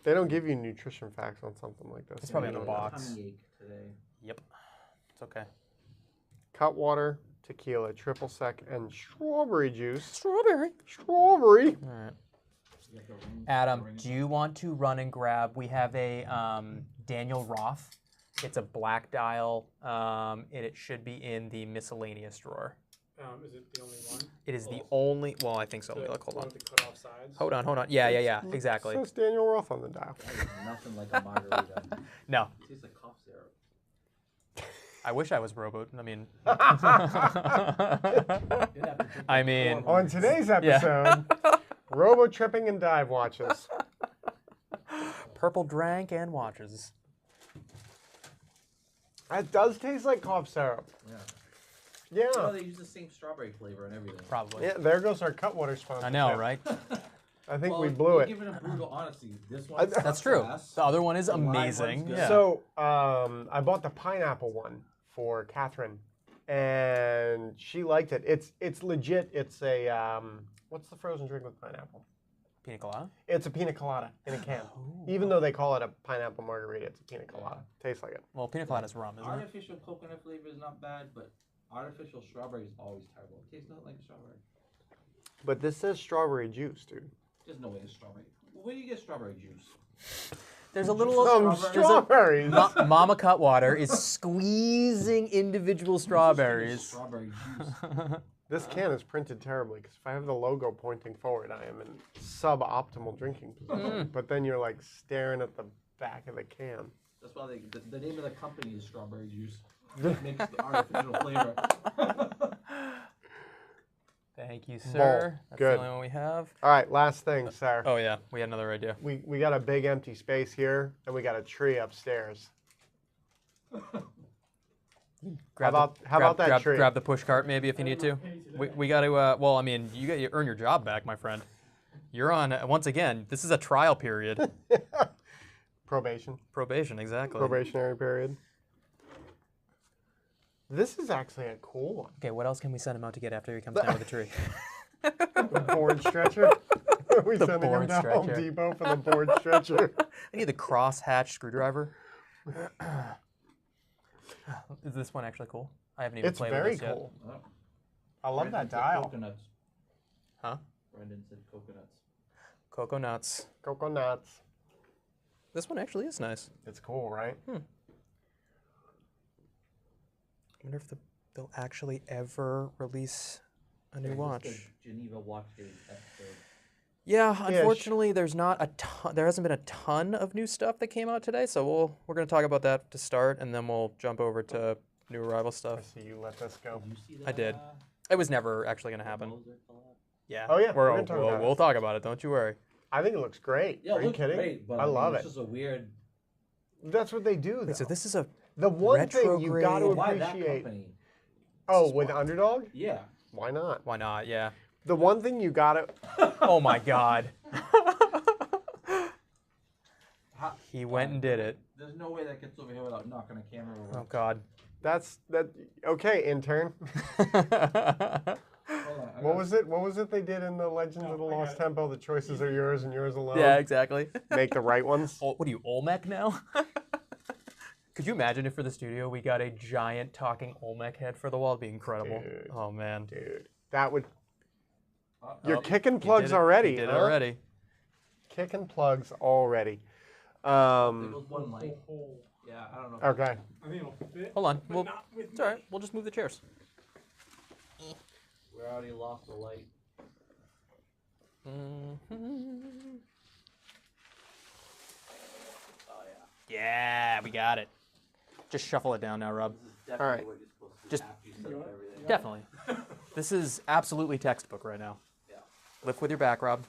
They don't give you nutrition facts on something like this. It's probably in the box. Tummy ache today. Yep. It's okay. Cutwater, tequila, triple sec, and strawberry juice. Strawberry. Strawberry. All right. Adam, do you want to run and grab? We have a Daniel Roth. It's a black dial, and it should be in the miscellaneous drawer. Is it the only one? It is the only. Well, I think so. Look, hold on. The cut off sides? Hold on. Yeah. Exactly. It says Daniel Roth on the dial. Nothing like a margarita. No. It tastes like cough syrup. I wish I was Robo. I mean. On today's episode, Robo tripping and dive watches. Purple drank and watches. That does taste like cough syrup. Yeah. Yeah. Oh, they use the same strawberry flavor and everything. Probably. Yeah, there goes our Cutwater sponsor. I know, right? I think we blew it. Giving a brutal honesty. This one. That's true. The other one is amazing. Yeah. So I bought the pineapple one for Catherine, and she liked it. It's legit. It's a what's the frozen drink with pineapple? Pina colada? It's a pina colada in a can. Even though they call it a pineapple margarita, it's a pina colada. Tastes like it. Well, pina colada is rum, isn't it? Artificial coconut flavor is not bad, but artificial strawberry is always terrible. It tastes nothing like strawberry. But this says strawberry juice, dude. There's no way it's strawberry. Where do you get strawberry juice? There's a little strawberries. Mama Cutwater is squeezing individual strawberries. Strawberry juice. This can is printed terribly because if I have the logo pointing forward, I am in suboptimal drinking position. But then you're like staring at the back of the can. That's why the name of the company is strawberry juice. It makes the artificial flavor. Thank you, sir. That's Good. the only one we have. All right, last thing, sir. Oh yeah, we had another idea. We got a big empty space here, and we got a tree upstairs. How about that tree? Grab the push cart maybe if you need to. We got to. Well, I mean, you earn your job back, my friend. You're on once again. This is a trial period. Probation. Probation, exactly. Probationary period. This is actually a cool one. Okay, what else can we send him out to get after he comes down with the tree? The board stretcher. Are we sending him to Home Depot for the board stretcher? I need the cross-hatch screwdriver. Is this one actually cool? I haven't even played with this yet. It's very cool. I love that dial. Coconuts. Huh? Brendan said coconuts. Coconuts. Coconuts. This one actually is nice. It's cool, right? I wonder if they'll actually ever release a new watch. Geneva Watch Days episode. Yeah, unfortunately, there's not a ton. There hasn't been a ton of new stuff that came out today, so we're going to talk about that to start, and then we'll jump over to new arrival stuff. I see you let this go. Did you see that, I did. It was never actually going to happen. Moser collab? Yeah. Oh, yeah, We'll talk about it. Don't you worry. I think it looks great. Yeah, Are you kidding? Great, but I love it's it. just a weird. That's what they do, though. Wait, so this is a the one thing you got to Why that appreciate. company? Oh, with Underdog? Yeah. Why not? Why not? Yeah. The one thing you got to. Oh my God. He went and did it. There's no way that gets over here without knocking a camera over. Oh God. That's that. Okay, intern. What was it? What was it they did in the Legends of the Lost Temple? The choices are yours and yours alone. Yeah, exactly. Make the right ones. What are you, Olmec now? Could you imagine if for the studio we got a giant talking Olmec head for the wall? It'd be incredible. Dude. Oh man. Dude, that would. You're Oh, kicking plugs already. He did it huh? already. Kicking plugs already. There goes one light. Yeah, I don't know. Okay. I think it'll fit. Hold on. But not with It's all right. We'll just move the chairs. We already lost the light. Oh yeah. Yeah, we got it. Just shuffle it down now, Rob. This is definitely All right. what you're supposed to do Just- after you set up everything. Definitely. This is absolutely textbook right now. Yeah. Lift with your back, Rob.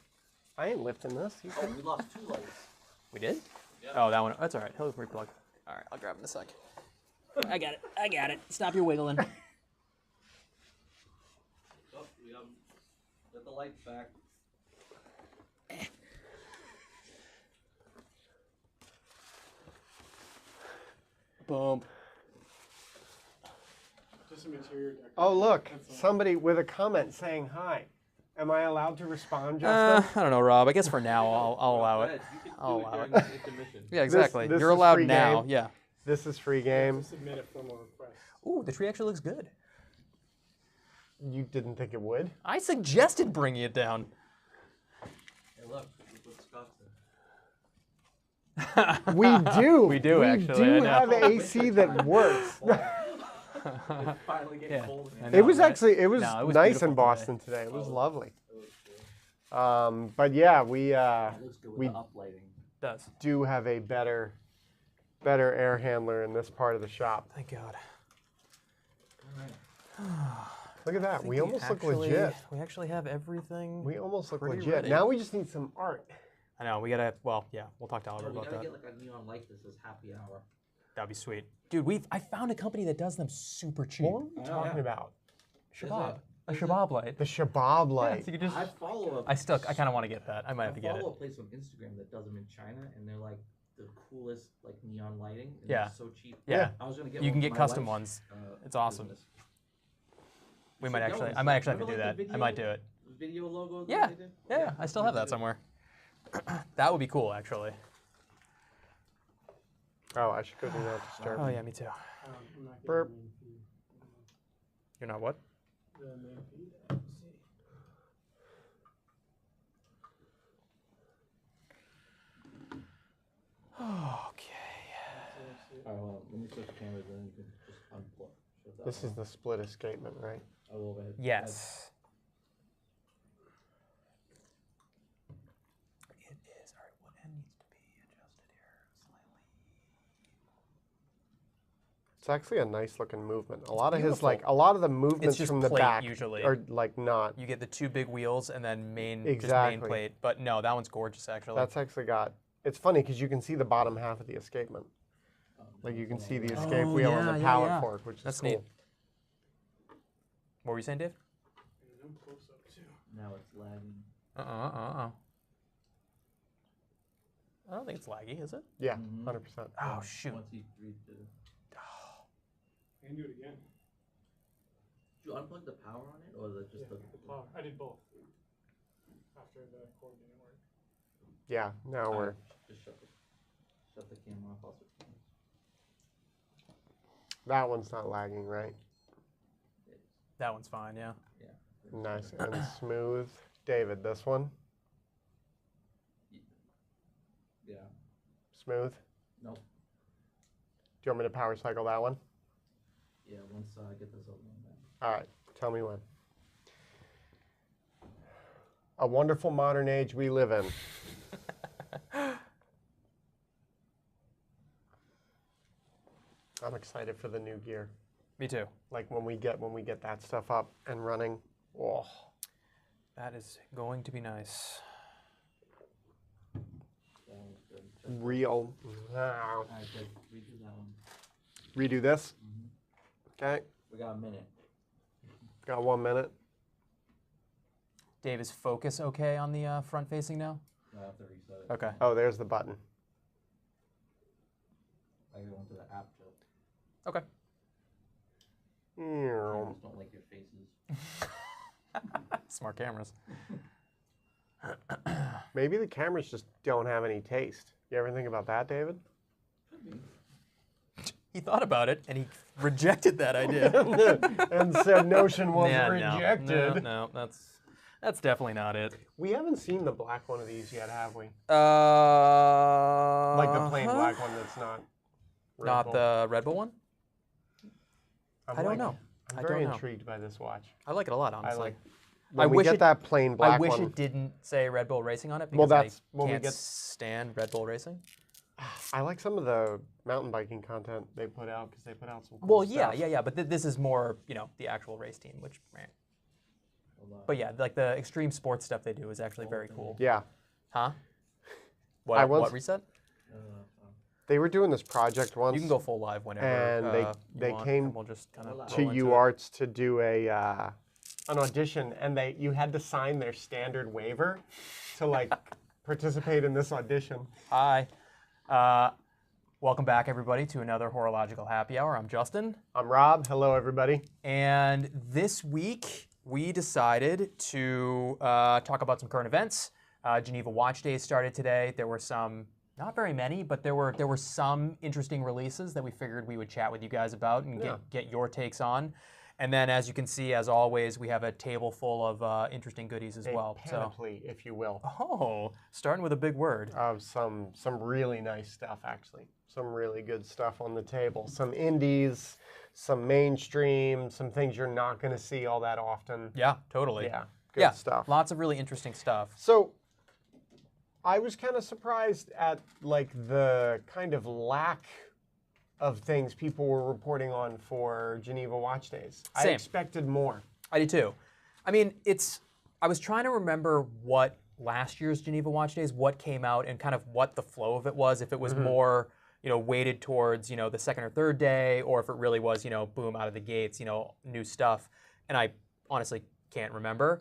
I ain't lifting this. You Oh, can. we lost 2 lights. We did? Yeah. Oh, that one. That's all right. He'll replug. All right, I'll grab him in a sec. I got it. Stop your wiggling. Oh, we let the lights back. Boom. Just some interior decoration. Oh look, That's all. somebody with a comment saying hi. Am I allowed to respond, Justin? I don't know, Rob. I guess for now I'll allow Go it. ahead. You can I'll do allow it it. during the intermission. Yeah, exactly. this You're is allowed free now. game. Yeah. This is free You have game. to submit a formal request. Ooh, the tree actually looks good. You didn't think it would? I suggested bringing it down. Hey, look what Scott said. We do. We do, actually, I We do know. have AC that works. It's finally getting Yeah. cold. I in know. It was right? actually it was No, it was nice beautiful in today. Boston today. It was lovely. It was cool. But yeah, we It looks good with we the uplighting. Does. do have a better air handler in this part of the shop. Thank God. All right. Look at that. think We almost look actually- legit. We actually have everything. We almost look pretty legit. ready. Now we just need some art. I know. We gotta. Well, yeah. We'll talk to Oliver Oh, we about gotta that. get like a neon light that says happy hour. That'd be sweet, dude. I found a company that does them super cheap. What are we talking about? Shabab. A Is it- Shabab light. The Shabab Yeah, light. so you could just. I follow a. I kind of want to get that. I might have to get it. follow a place on Instagram that does them in China, and they're like the coolest like neon lighting. And Yeah. They're so cheap. Yeah. I was gonna get. You one can for get my custom wife's, ones. It's uh, awesome. business. We So might that actually. was I might like- actually have to do remember, that. like, the I might do it. Video logo. Yeah. That they did? Yeah. I still have that somewhere. That would be cool, actually. Oh, I should go do that to start. Oh yeah, me too. I'm not getting Burp. the main feed. You're not what? The main feed. Let's see. Okay. Alright, hold on. Let me switch cameras, and then you can just unplug. Shut that This one is the split escapement, right? off. A little bit. Yes. It is. All right. What end needs to be adjusted here slightly? It's actually a nice looking movement. A lot of beautiful. a lot of the movements just from the plate back usually. are like not. You get the two big wheels and then just main Exactly. plate. But no, that one's gorgeous actually. That's actually got. It's funny because you can see the bottom half of the escapement. Like you can see the escape wheel and the pallet fork, which is That's cool. neat. What were you saying, Dave? And I'm close up too. Now it's lagging. I don't think it's laggy, is it? Yeah, Mhm. 100%. Oh shoot. Once he reached it. I can do it again. Did you unplug the power on it, or is it just Yeah, the power. I did both. After the cord didn't work. Yeah, now we're. Just shut the camera off. Also. That one's not lagging, right? That one's fine, yeah. Yeah. Nice and smooth. David, this one? Yeah. Smooth? Nope. Do you want me to power cycle that one? Yeah. Once I get this other one done. All right, tell me when. A wonderful modern age we live in. I'm excited for the new gear. Me too. Like when we get that stuff up and running. Oh, That is going to be nice. That one's good. real. Alright, good. Redo that one. Redo this. Mhm. Okay, We got a minute. got 1 minute. Dave, is focus okay on the front facing now? I have to reset it. Okay. Oh, there's the button. I go into the app too. Okay. Cameras don't like your faces. Smart cameras. Maybe the cameras just don't have any taste. You ever think about that, David? He thought about it and he rejected that idea. And said notion was Yeah, rejected. No, that's definitely not it. We haven't seen the black one of these yet, have we? Uh, Like the plain black one that's not. Red Not Bull. the Red Bull one? I'm I don't like- know. I'm I very don't know. intrigued by this watch. I like it a lot, honestly. I like. I When we wish get it- that plain I black wish one. it didn't say Red Bull Racing on it Well, because that's I when we can't get- stand Red Bull Racing. I like some of the mountain biking content they put out because they put out some. Cool Well, stuff. yeah, but this is more, the actual race team, which, Hold on. but yeah, like the extreme sports stuff they do is actually very cool. Yeah, Huh? I What once- reset? they were doing this project once. You can go full live whenever. And you they want, came and we'll just kind of to UArts to do an audition, and you had to sign their standard waiver to like participate in this audition. Hi. Welcome back, everybody, to another Horological Happy Hour. I'm Justin. I'm Rob. Hello, everybody. And this week, we decided to talk about some current events. Geneva Watch Days started today. There were some, not very many, but there were some interesting releases that we figured we would chat with you guys about and get your takes on. And then, as you can see, as always, we have a table full of interesting goodies as well. Panoply, if you will. Oh, starting with a big word. Of some really nice stuff, actually. Some really good stuff on the table. Some indies, some mainstream, some things you're not going to see all that often. Yeah, totally. Yeah, good stuff. Lots of really interesting stuff. So, I was kind of surprised at like the kind of lack of things people were reporting on for Geneva Watch Days. Same. I expected more. I did too. I mean, I was trying to remember what last year's Geneva Watch Days, what came out and kind of what the flow of it was, if it was more, weighted towards, the second or third day, or if it really was, boom, out of the gates, new stuff. And I honestly can't remember.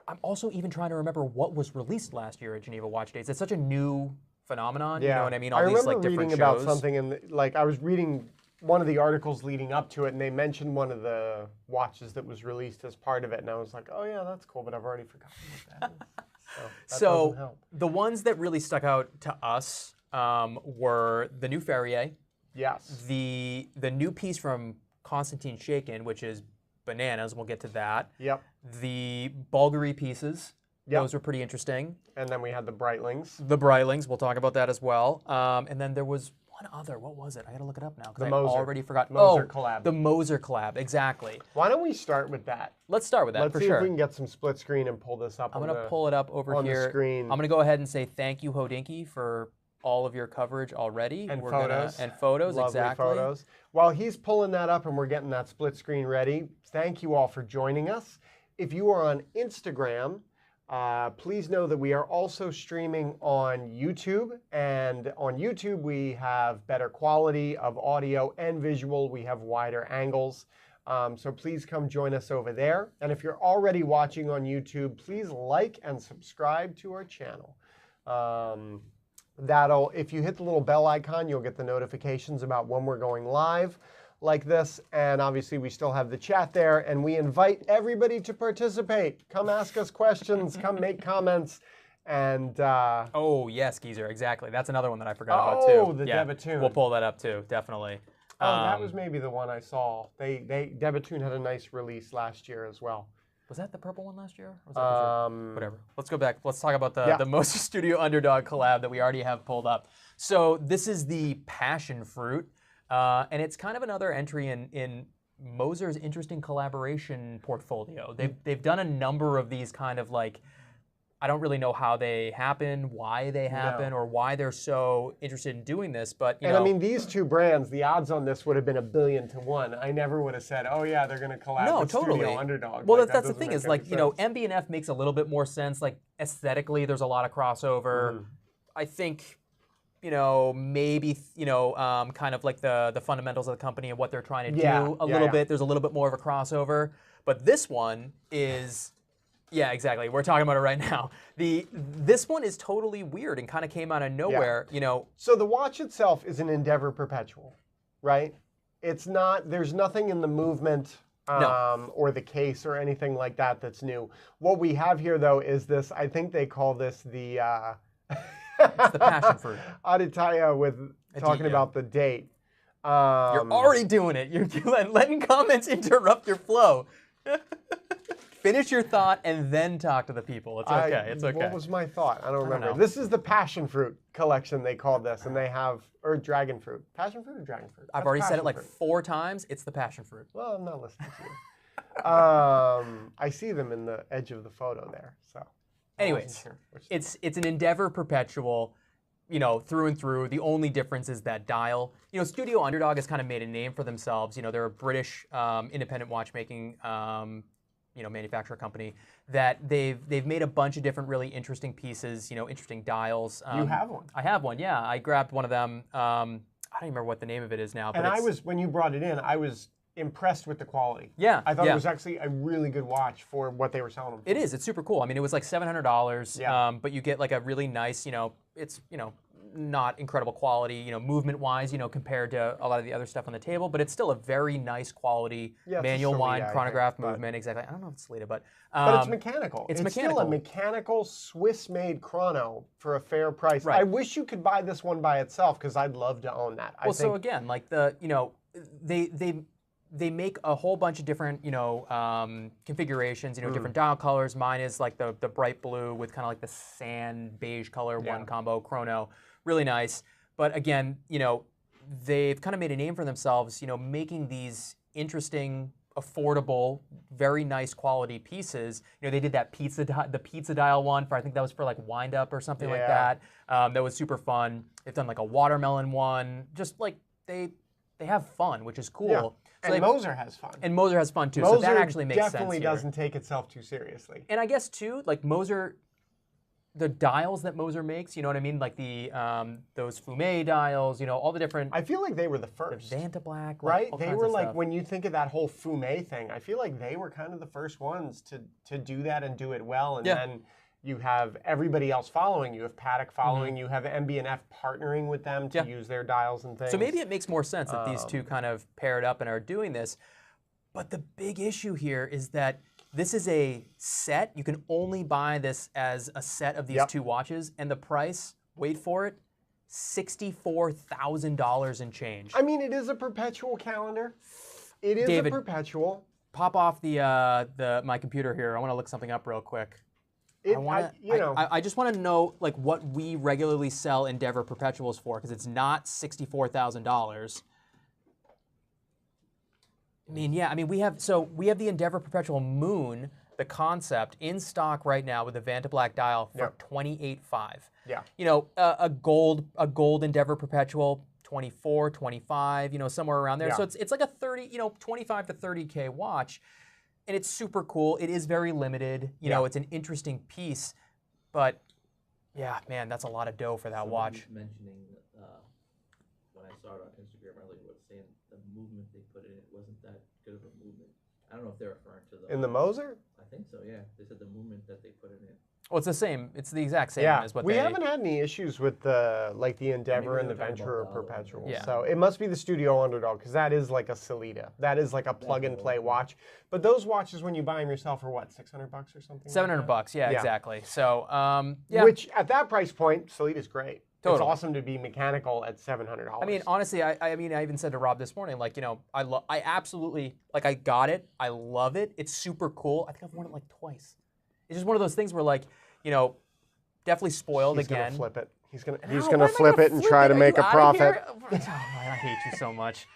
I'm also even trying to remember what was released last year at Geneva Watch Days. It's such a new phenomenon, you know what I mean? I remember different reading shows. about something, and I was reading one of the articles leading up to it, and they mentioned one of the watches that was released as part of it, and I was like, oh yeah, that's cool, but I've already forgotten what that is. So that doesn't help. The ones that really stuck out to us were the new Ferrier. Yes. The new piece from Konstantin Chaykin, which is bananas. We'll get to that. Yep. The Bvlgari pieces. Yep. Those were pretty interesting. And then we had the Breitlings. The Breitlings. We'll talk about that as well. And then there was one other. What was it? I got to look it up now because I already forgot. Moser collab. The Moser collab. Exactly. Why don't we start with that? Let's start with that Let's for see sure. if we can get some split screen and pull this up. I'm going to pull it up over on here. The screen. I'm going to go ahead and say thank you, Hodinky, for all of your coverage already. And photos. And photos, Lovely exactly. Photos. While he's pulling that up and we're getting that split screen ready, thank you all for joining us. If you are on Instagram, please know that we are also streaming on YouTube. And on YouTube, we have better quality of audio and visual. We have wider angles. So please come join us over there. And if you're already watching on YouTube, please like and subscribe to our channel. If you hit the little bell icon, you'll get the notifications about when we're going live like this. And obviously, we still have the chat there. And we invite everybody to participate. Come ask us questions. Come make comments. And oh, yes, Geezer, exactly. That's another one that I forgot about, too. Oh, the Debatoon. We'll pull that up, too, definitely. Oh, that was maybe the one I saw. Debatoon had a nice release last year as well. Was that the purple one last year? Or was that whatever. Let's go back. Let's talk about the Moser Studio Underdog collab that we already have pulled up. So this is the Passion Fruit, and it's kind of another entry in Moser's interesting collaboration portfolio. They've done a number of these kind of like, I don't really know how they happen, why they happen, or why they're so interested in doing this. But you know, I mean, these two brands, the odds on this would have been 1,000,000,000 to 1. I never would have said, "Oh yeah, they're going to collab with Studio Underdog." Well, that's the thing is like MB&F makes a little bit more sense. Like aesthetically, there's a lot of crossover. I think maybe kind of like the fundamentals of the company and what they're trying to do a little bit. There's a little bit more of a crossover. But this one is. Yeah, exactly. We're talking about it right now. This one is totally weird and kind of came out of nowhere. So the watch itself is an Endeavor Perpetual, right? It's not. There's nothing in the movement or the case or anything like that that's new. What we have here, though, is this. I think they call this the. It's the Passion Fruit. Aditya with talking about the date. You're already doing it. You're letting comments interrupt your flow. Finish your thought and then talk to the people. It's okay. It's okay. What was my thought? I don't remember. know. This is the Passion Fruit collection, they called this, and they have, or Dragon Fruit. Passion Fruit or Dragon Fruit? I've already said it like 4 times. It's the Passion Fruit. Well, I'm not listening to you. I see them in the edge of the photo there. So. Anyways, it's an Endeavor Perpetual, through and through. The only difference is that dial. Studio Underdog has kind of made a name for themselves. They're a British independent watchmaking manufacturer company that they've made a bunch of different really interesting pieces, interesting dials. You have one? I have one, yeah. I grabbed one of them. I don't even remember what the name of it is now. But and when you brought it in, I was impressed with the quality. Yeah. I thought it was actually a really good watch for what they were selling them for. It is. It's super cool. I mean, it was like $700. Yeah. But you get like a really nice, it's, not incredible quality, you know, movement-wise, you know, compared to a lot of the other stuff on the table, but it's still a very nice quality manual wind chronograph movement. Exactly. I don't know if it's Salida, but it's mechanical. It's still a mechanical Swiss-made chrono for a fair price. Right. I wish you could buy this one by itself because I'd love to own that. Well, so again, like you know, they make a whole bunch of different, you know, configurations, you know, different dial colors. Mine is like the bright blue with kind of like the sand beige color, one combo chrono. Really nice. But again, you know, they've kind of made a name for themselves, you know, making these interesting, affordable, very nice quality pieces. You know, they did that the pizza dial one for, I think that was for like Wind Up or something like that. That was super fun. They've done like a watermelon one. Just like they have fun, which is cool. Yeah. So and Moser has fun. And Moser has fun too. Moser so that actually makes sense. Definitely doesn't take itself too seriously. And I guess too, like Moser, the dials that Moser makes, you know what I mean? Like the those Fume dials, you know, all the different. I feel like they were the first. The Vanta Black, right? Like, they were like, when you think of that whole Fume thing, I feel like they were kind of the first ones to do that and do it well. And then you have everybody else following. You have Patek following. You have MB&F partnering with them to use their dials and things. So maybe it makes more sense that these two kind of paired up and are doing this. But the big issue here is that this is a set. You can only buy this as a set of these two watches, and the price, wait for it, $64,000 and change. I mean, it is a perpetual calendar. It is David, a perpetual. Pop off my computer here. I want to look something up real quick. I just want to know like what we regularly sell Endeavor perpetuals for, because it's not $64,000. I mean, yeah. I mean, we have the Endeavor Perpetual Moon, the concept, in stock right now with the Vanta Black dial for $28,500. Yeah. You know, a gold Endeavor Perpetual, $24,000, $25,000. You know, somewhere around there. So it's like a 30, you know, 25 to 30K watch. And it's super cool. It is very limited. You know, it's an interesting piece. But, yeah, man, that's a lot of dough for that watch. Mentioning when I saw it on Instagram earlier, was saying the movement they put in it wasn't that good of a movement. I don't know if they're referring to the... In the Moser? I think so, yeah. They said the movement that they put in it. Well, it's the same. It's the exact same as what we haven't had any issues with the Endeavor and the Venturer Perpetual. Yeah. So it must be the Studio Underdog, because that is like a Salida. That is like a plug-and-play watch. But those watches, when you buy them yourself, are what, $600 or something? $700, yeah, exactly. So, Which, at that price point, Salida's great. Totally. It's awesome to be mechanical at $700. I mean, honestly, I mean, I even said to Rob this morning, like, you know, I absolutely, like, I got it. I love it. It's super cool. I think I've worn it like twice. It's just one of those things where, like, you know, definitely spoiled again. He's gonna flip it. He's gonna flip it and try to make a profit. Oh, I hate you so much.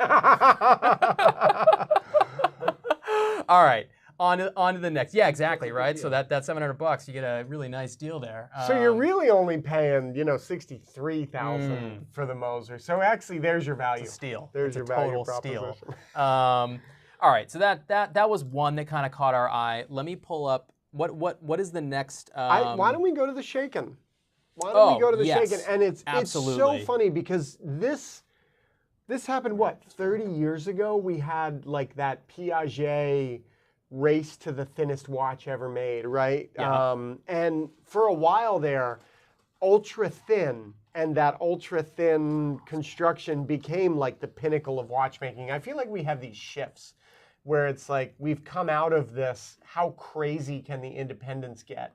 All right, on to the next. Yeah, exactly, right? So that $700, you get a really nice deal there. So you're really only paying, you know, $63,000 for the Moser. So actually, there's your value. It's a steal. There's your value proposition. All right, so that was one that kind of caught our eye. Let me pull up. What is the next? Why don't we go to the Shaken? Why don't we go to the Shaken? And it's so funny because this happened, what, 30 years ago? We had like that Piaget race to the thinnest watch ever made, right? Yeah. And for a while there, ultra thin and that ultra thin construction became like the pinnacle of watchmaking. I feel like we have these shifts where it's like we've come out of this, how crazy can the independents get?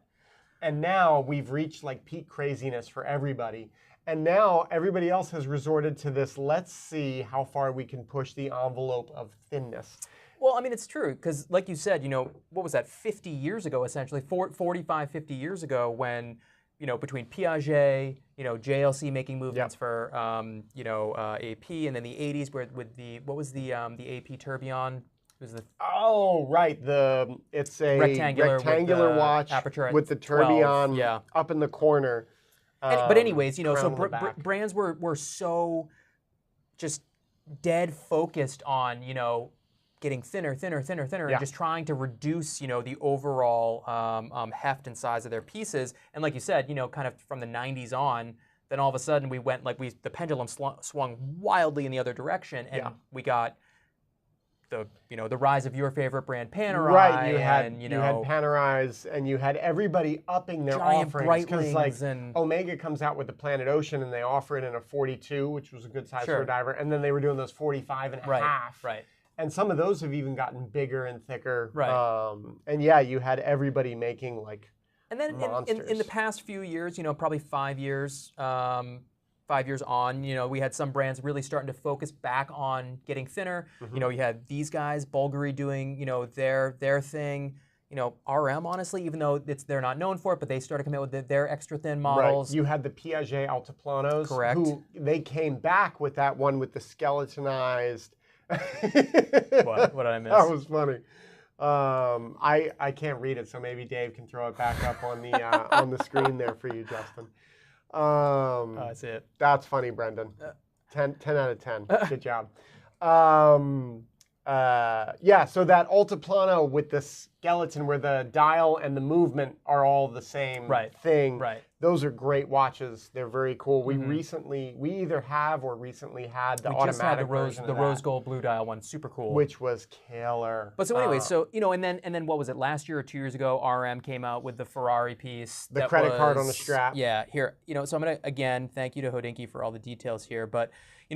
And now we've reached like peak craziness for everybody. And now everybody else has resorted to this, let's see how far we can push the envelope of thinness. Well, I mean, it's true, because like you said, you know, what was that, 50 years ago, essentially, 45, 50 years ago, when, you know, between Piaget, you know, JLC making movements for, you know, AP, and then the 80s with the, what was the AP Tourbillon? Oh, right. It's a rectangular watch with the tourbillon up in the corner. But anyways, you know, so brands were so just dead focused on, you know, getting thinner, and just trying to reduce, you know, the overall heft and size of their pieces. And like you said, you know, kind of from the 90s on, then all of a sudden we went, like the pendulum swung wildly in the other direction, and we got the rise of your favorite brand, Panerai. Right, you had and, you had Panerais, and you had everybody upping their giant offerings because like Breitlings and Omega comes out with the Planet Ocean, and they offer it in a 42, which was a good size for a diver, and then they were doing those 45 and a half. Right. And some of those have even gotten bigger and thicker. Right. And yeah, you had everybody making like And then in the past few years, probably 5 years. 5 years on, we had some brands really starting to focus back on getting thinner. You had these guys, Bvlgari doing, their thing. RM, honestly, even though they're not known for it, but they started coming out with their extra thin models. Right. You had the Piaget Altiplanos. Correct. Who they came back with that one with the skeletonized. What did I miss? That was funny. I can't read it, so maybe Dave can throw it back up on the screen there for you, Justin. That's it. That's funny, Brendan. 10 out of 10. Good job. Yeah, so that Altiplano with the skeleton where the dial and the movement are all the same thing. Right. Those are great watches. They're very cool. We either have or recently had the automatic just had version the rose gold blue dial one, super cool. which was killer. But so anyway, and then what was it, last year or 2 years ago, RM came out with the Ferrari piece. The credit card on the strap. Yeah, here, so I'm gonna, again, thank you to Hodinkee for all the details here, but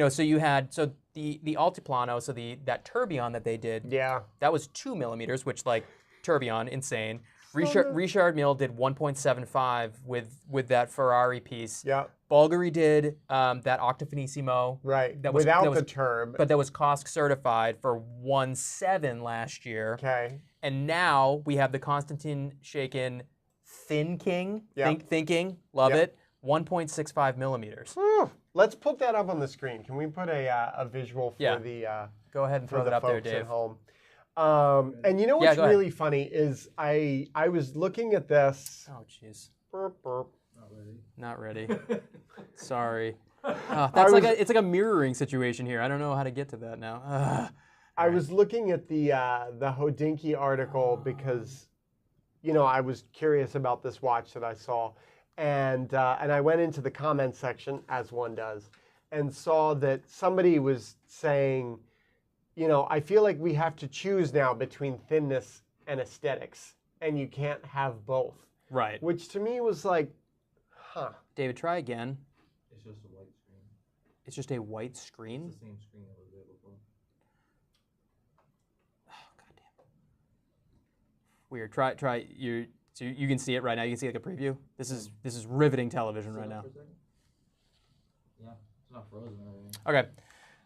so you had, the Altiplano, that Tourbillon that they did, that was 2 millimeters, which like Tourbillon, insane. Richard Mille did 1.75 with that Ferrari piece. Yeah. Bvlgari did that Octo Finissimo. Right. That without was, the turb. but that was COSC certified for 1.7 last year. Okay. And now we have the Konstantin Chaykin ThinKing. ThinKing. Love it. 1.65 millimeters. Whew. Let's put that up on the screen. Can we put a visual for the go ahead and throw that up there, Dave. at home? And you know what's really funny is I was looking at this. Oh, jeez. Burp, burp. Not ready. Sorry. It's like a mirroring situation here. I don't know how to get to that now. I was looking at the Hodinkee article because, I was curious about this watch that I saw, and I went into the comments section, as one does, and saw that somebody was saying, I feel like we have to choose now between thinness and aesthetics, and you can't have both. Right. Which to me was like, David, try again. It's just a white screen. It's just a white screen? It's the same screen that was there before. Oh, goddamn. Weird. Try your. So you can see it right now. You can see like a preview. This is riveting television right now. Yeah, it's not frozen or anything. Okay.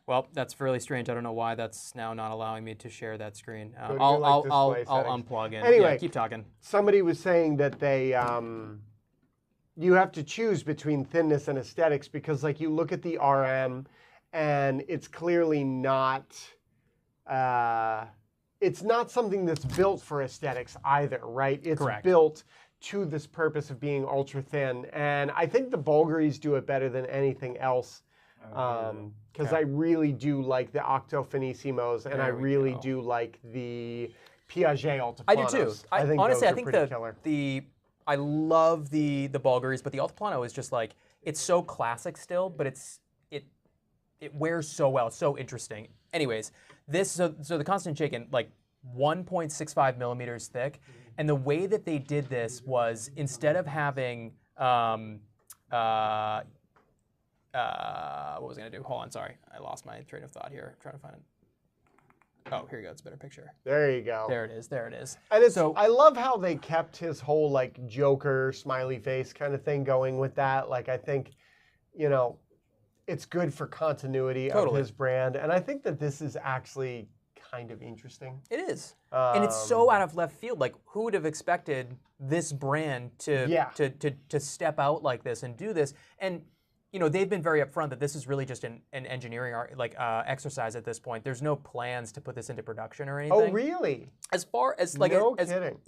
Well, that's fairly strange. I don't know why that's now not allowing me to share that screen. Go to I'll display settings. unplug and Anyway, keep talking. Somebody was saying that they you have to choose between thinness and aesthetics because like you look at the RM and it's clearly not it's not something that's built for aesthetics either, right? It's built to this purpose of being ultra thin, and I think the Bvlgaris do it better than anything else. Because I really do like the Octo Finissimos, and I really do like the Piaget Altiplanos. I do too. Honestly, I think killer. I love the Bvlgaris, but the Altiplano is just like, it's so classic still, but it wears so well, so interesting. Anyways, so the Konstantin Chaykin, like 1.65 millimeters thick, and the way that they did this was instead of having what was I gonna do? Hold on, sorry, I lost my train of thought here. I'm trying to find it. Oh, here you go. It's a better picture. There you go. There it is. There it is. And it's, I love how they kept his whole like Joker smiley face kind of thing going with that. Like I think, it's good for continuity of his brand, and I think that this is actually kind of interesting. It is, and it's so out of left field. Like, who would have expected this brand to step out like this and do this? And they've been very upfront that this is really just an engineering exercise at this point. There's no plans to put this into production or anything. Oh, really? As far as like, no kidding.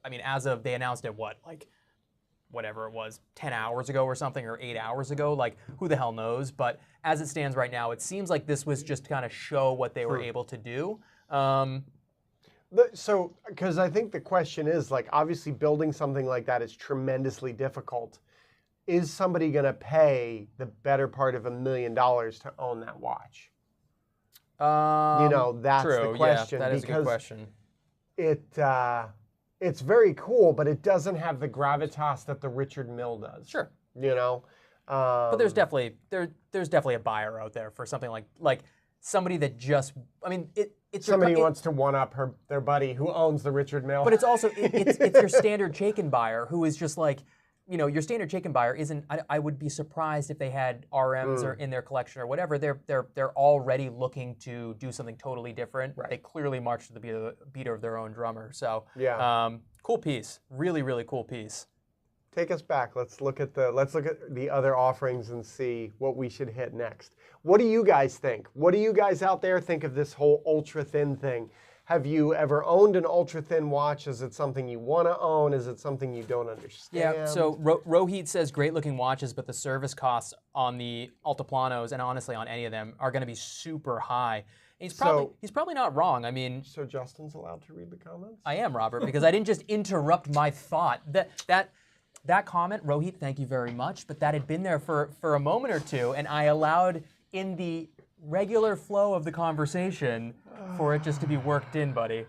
I mean, as of they announced it, whatever it was, 10 hours ago or something, or 8 hours ago. Like, who the hell knows? But as it stands right now, it seems like this was just to kind of show what they were able to do. So, because I think the question is, like, obviously building something like that is tremendously difficult. Is somebody going to pay the better part of $1 million to own that watch? You know, that's true, the question. Yeah, that is a good question. It's very cool, but it doesn't have the gravitas that the Richard Mille does. Sure. You know? But there's definitely a buyer out there for something like somebody that just, I mean, it's somebody who wants to one-up their buddy who owns the Richard Mille. But it's also, it's your standard Chaykin buyer who is just like, you know, your standard Chaykin buyer isn't, I would be surprised if they had RMs or in their collection or whatever. They're already looking to do something totally different. Right. They clearly march to the beat of their own drummer. So, yeah. Cool piece. Really, really cool piece. Take us back. Let's look at the other offerings and see what we should hit next. What do you guys think? What do you guys out there think of this whole ultra thin thing? Have you ever owned an ultra thin watch? Is it something you want to own? Is it something you don't understand? Yeah. So Rohit says great looking watches, but the service costs on the Altiplanos and honestly on any of them are going to be super high. And he's probably not wrong. I mean, so Justin's allowed to read the comments? I am, Robert, because I didn't just interrupt my thought. That comment, Rohit, thank you very much, but that had been there for a moment or two, and I allowed in the regular flow of the conversation for it just to be worked in, buddy.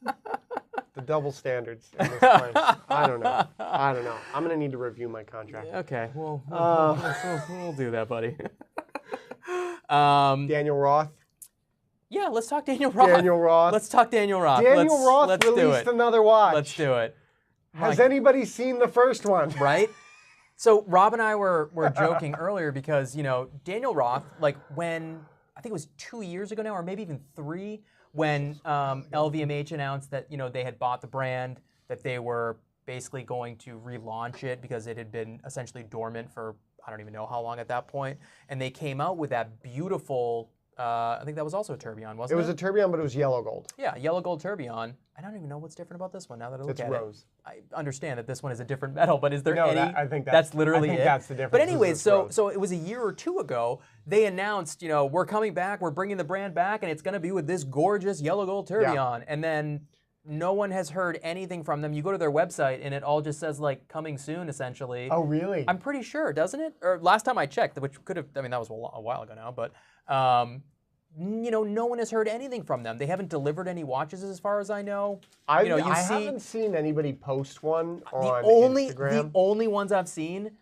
The double standards in this place. I don't know. I'm going to need to review my contract. Okay, we'll do that, buddy. Daniel Roth. Yeah, let's talk Daniel Roth. Daniel Roth. Let's talk Daniel Roth. Daniel Roth released another watch. Let's do it. Has anybody seen the first one? Right? So Rob and I were joking earlier because, you know, Daniel Roth, like when, I think it was 2 years ago now, or maybe even 3, when LVMH announced that, you know, they had bought the brand, that they were basically going to relaunch it because it had been essentially dormant for I don't even know how long at that point. And they came out with that beautiful, I think that was also a Tourbillon, wasn't it? It was a Tourbillon, but it was yellow gold. Yeah, yellow gold Tourbillon. I don't even know what's different about this one now that I look at it. It's rose. I understand that this one is a different metal, but is there no, any? I think that's literally I think it. that's the difference. But anyways, so it was a year or 2 ago. They announced, you know, we're coming back, we're bringing the brand back, and it's going to be with this gorgeous yellow gold Tourbillon. Yeah. And then no one has heard anything from them. You go to their website, and it all just says, like, coming soon, essentially. Oh, really? I'm pretty sure, doesn't it? Or last time I checked, which could have, I mean, that was a while ago now, but, you know, no one has heard anything from them. They haven't delivered any watches as far as I know. I haven't seen anybody post one on Instagram. The only ones I've seen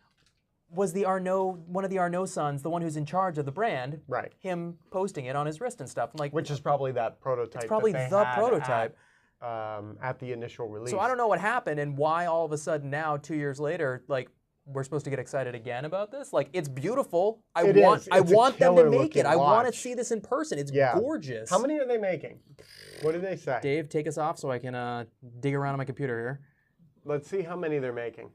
was the Arnaud, one of the Arnaud sons, the one who's in charge of the brand. Right. Him posting it on his wrist and stuff. Like, which is probably that prototype. It's probably the prototype. At the initial release. So I don't know what happened and why all of a sudden now, 2 years later, like, we're supposed to get excited again about this. Like, it's beautiful. I want them to make it. I want to see this in person. It's gorgeous. How many are they making? What did they say? Dave, take us off so I can dig around on my computer here. Let's see how many they're making.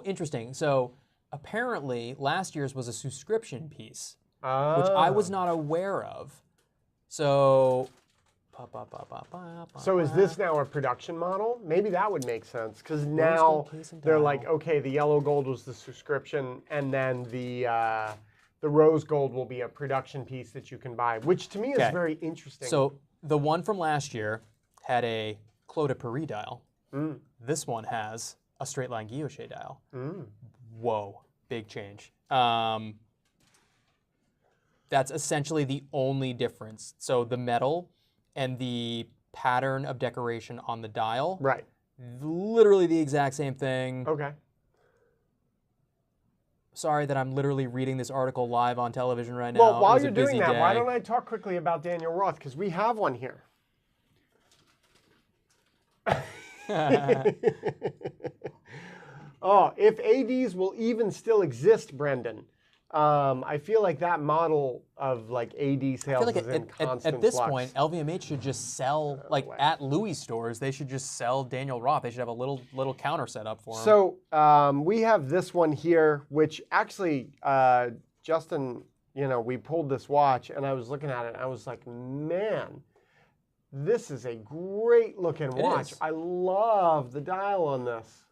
Interesting. So apparently last year's was a subscription piece, which I was not aware of. So, so is this now a production model? Maybe that would make sense because now they're like, okay, the yellow gold was the subscription, and then the rose gold will be a production piece that you can buy, which to me is very interesting. So the one from last year had a Clos de Paris dial. This one has a straight line guilloche dial. Whoa, big change. That's essentially the only difference. So the metal and the pattern of decoration on the dial. Right. Literally the exact same thing. Okay. Sorry that I'm literally reading this article live on television right now. Well, while you're doing that, why don't I talk quickly about Daniel Roth? Because we have one here. Oh, if ADs will even still exist, Brendan. I feel like that model of like AD sales is in constant at this flux. point, LVMH should just sell, like at Louis stores, they should just sell Daniel Roth. They should have a little counter set up for him. So we have this one here, which actually, Justin, you know, we pulled this watch and I was looking at it and I was like, man, this is a great looking watch. I love the dial on this.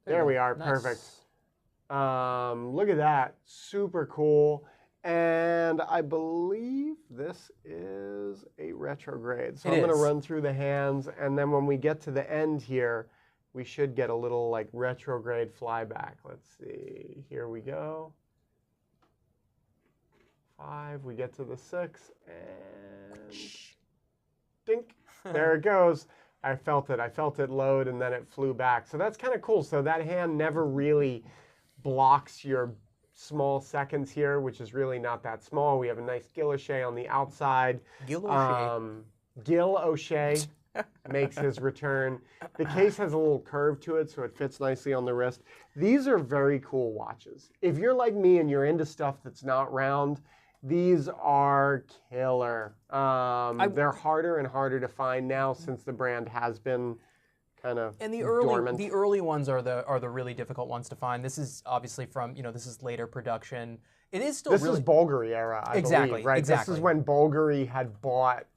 There we are, nice. Perfect. Look at that, super cool. And I believe this is a retrograde. So I'm going to run through the hands, and then when we get to the end here, we should get a little like retrograde flyback. Let's see. Here we go. 5. We get to the 6 and dink. There it goes. I felt it. I felt it load and then it flew back. So that's kind of cool. So that hand never really blocks your small seconds here, which is really not that small. We have a nice Gil O'Shea on the outside. Gil O'Shea. Gil O'Shea makes his return. The case has a little curve to it, so it fits nicely on the wrist. These are very cool watches. If you're like me and you're into stuff that's not round, these are killer. They're harder and harder to find now since the brand has been kind of dormant. The early ones are the really difficult ones to find. This is obviously from, this is later production. It is still this is Bvlgari era, I believe, right? Exactly. This is when Bvlgari had bought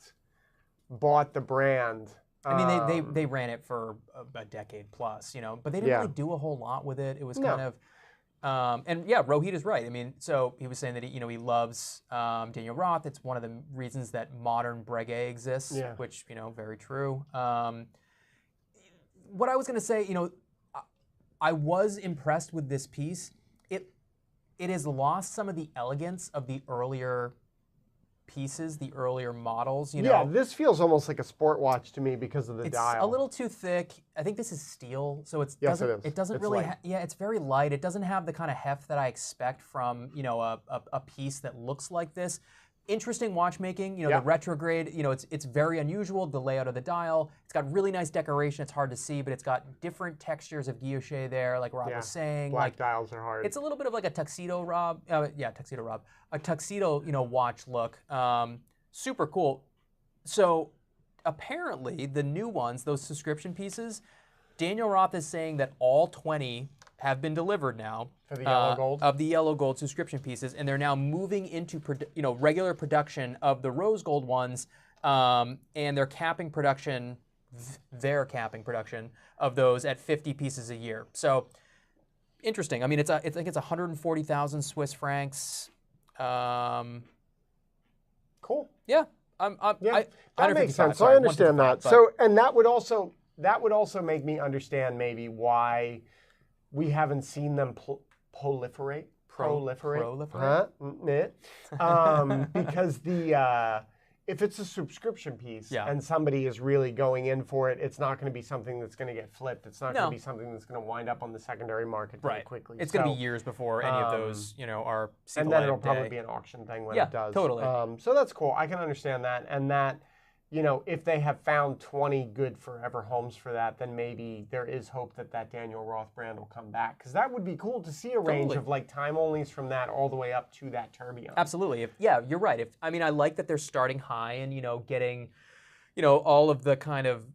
the brand. I mean, they ran it for a decade plus, but they didn't really do a whole lot with it. It was kind of, and yeah, Rohit is right. I mean, so he was saying that he loves Daniel Roth. It's one of the reasons that modern Breguet exists, which very true. What I was going to say, I was impressed with this piece. It has lost some of the elegance of the earlier pieces, the earlier models. Yeah, this feels almost like a sport watch to me because of the dial. It's a little too thick. I think this is steel, so it doesn't It's really. light. It's very light. It doesn't have the kind of heft that I expect from a piece that looks like this. Interesting watchmaking, the retrograde, it's very unusual, the layout of the dial. It's got really nice decoration. It's hard to see, but it's got different textures of guilloche there, like Rob was saying. Black dials are hard. It's a little bit of like a tuxedo, Rob. Tuxedo, Rob. A tuxedo, watch look. Super cool. So apparently the new ones, those subscription pieces, Daniel Roth is saying that all 20 have been delivered now. For the yellow gold? Of the yellow gold subscription pieces, and they're now moving into regular production of the rose gold ones, and they're capping production of those at 50 pieces a year. So interesting. I mean, I think it's 140,000 Swiss francs. Cool. Yeah. That makes sense. So I understand that. So, and that would also make me understand maybe why we haven't seen them proliferate. Because if it's a subscription piece and somebody is really going in for it, it's not going to be something that's going to get flipped. It's not going to be something that's going to wind up on the secondary market very quickly. It's going to be years before any of those, are seen and then it'll probably be an auction thing when it does. Totally. So that's cool. I can understand that. And that, if they have found 20 good forever homes for that, then maybe there is hope that Daniel Roth brand will come back. Because that would be cool to see a range of like time-onlys from that all the way up to that Tourbillon. Absolutely. You're right. I like that they're starting high and, getting, all of the kind of,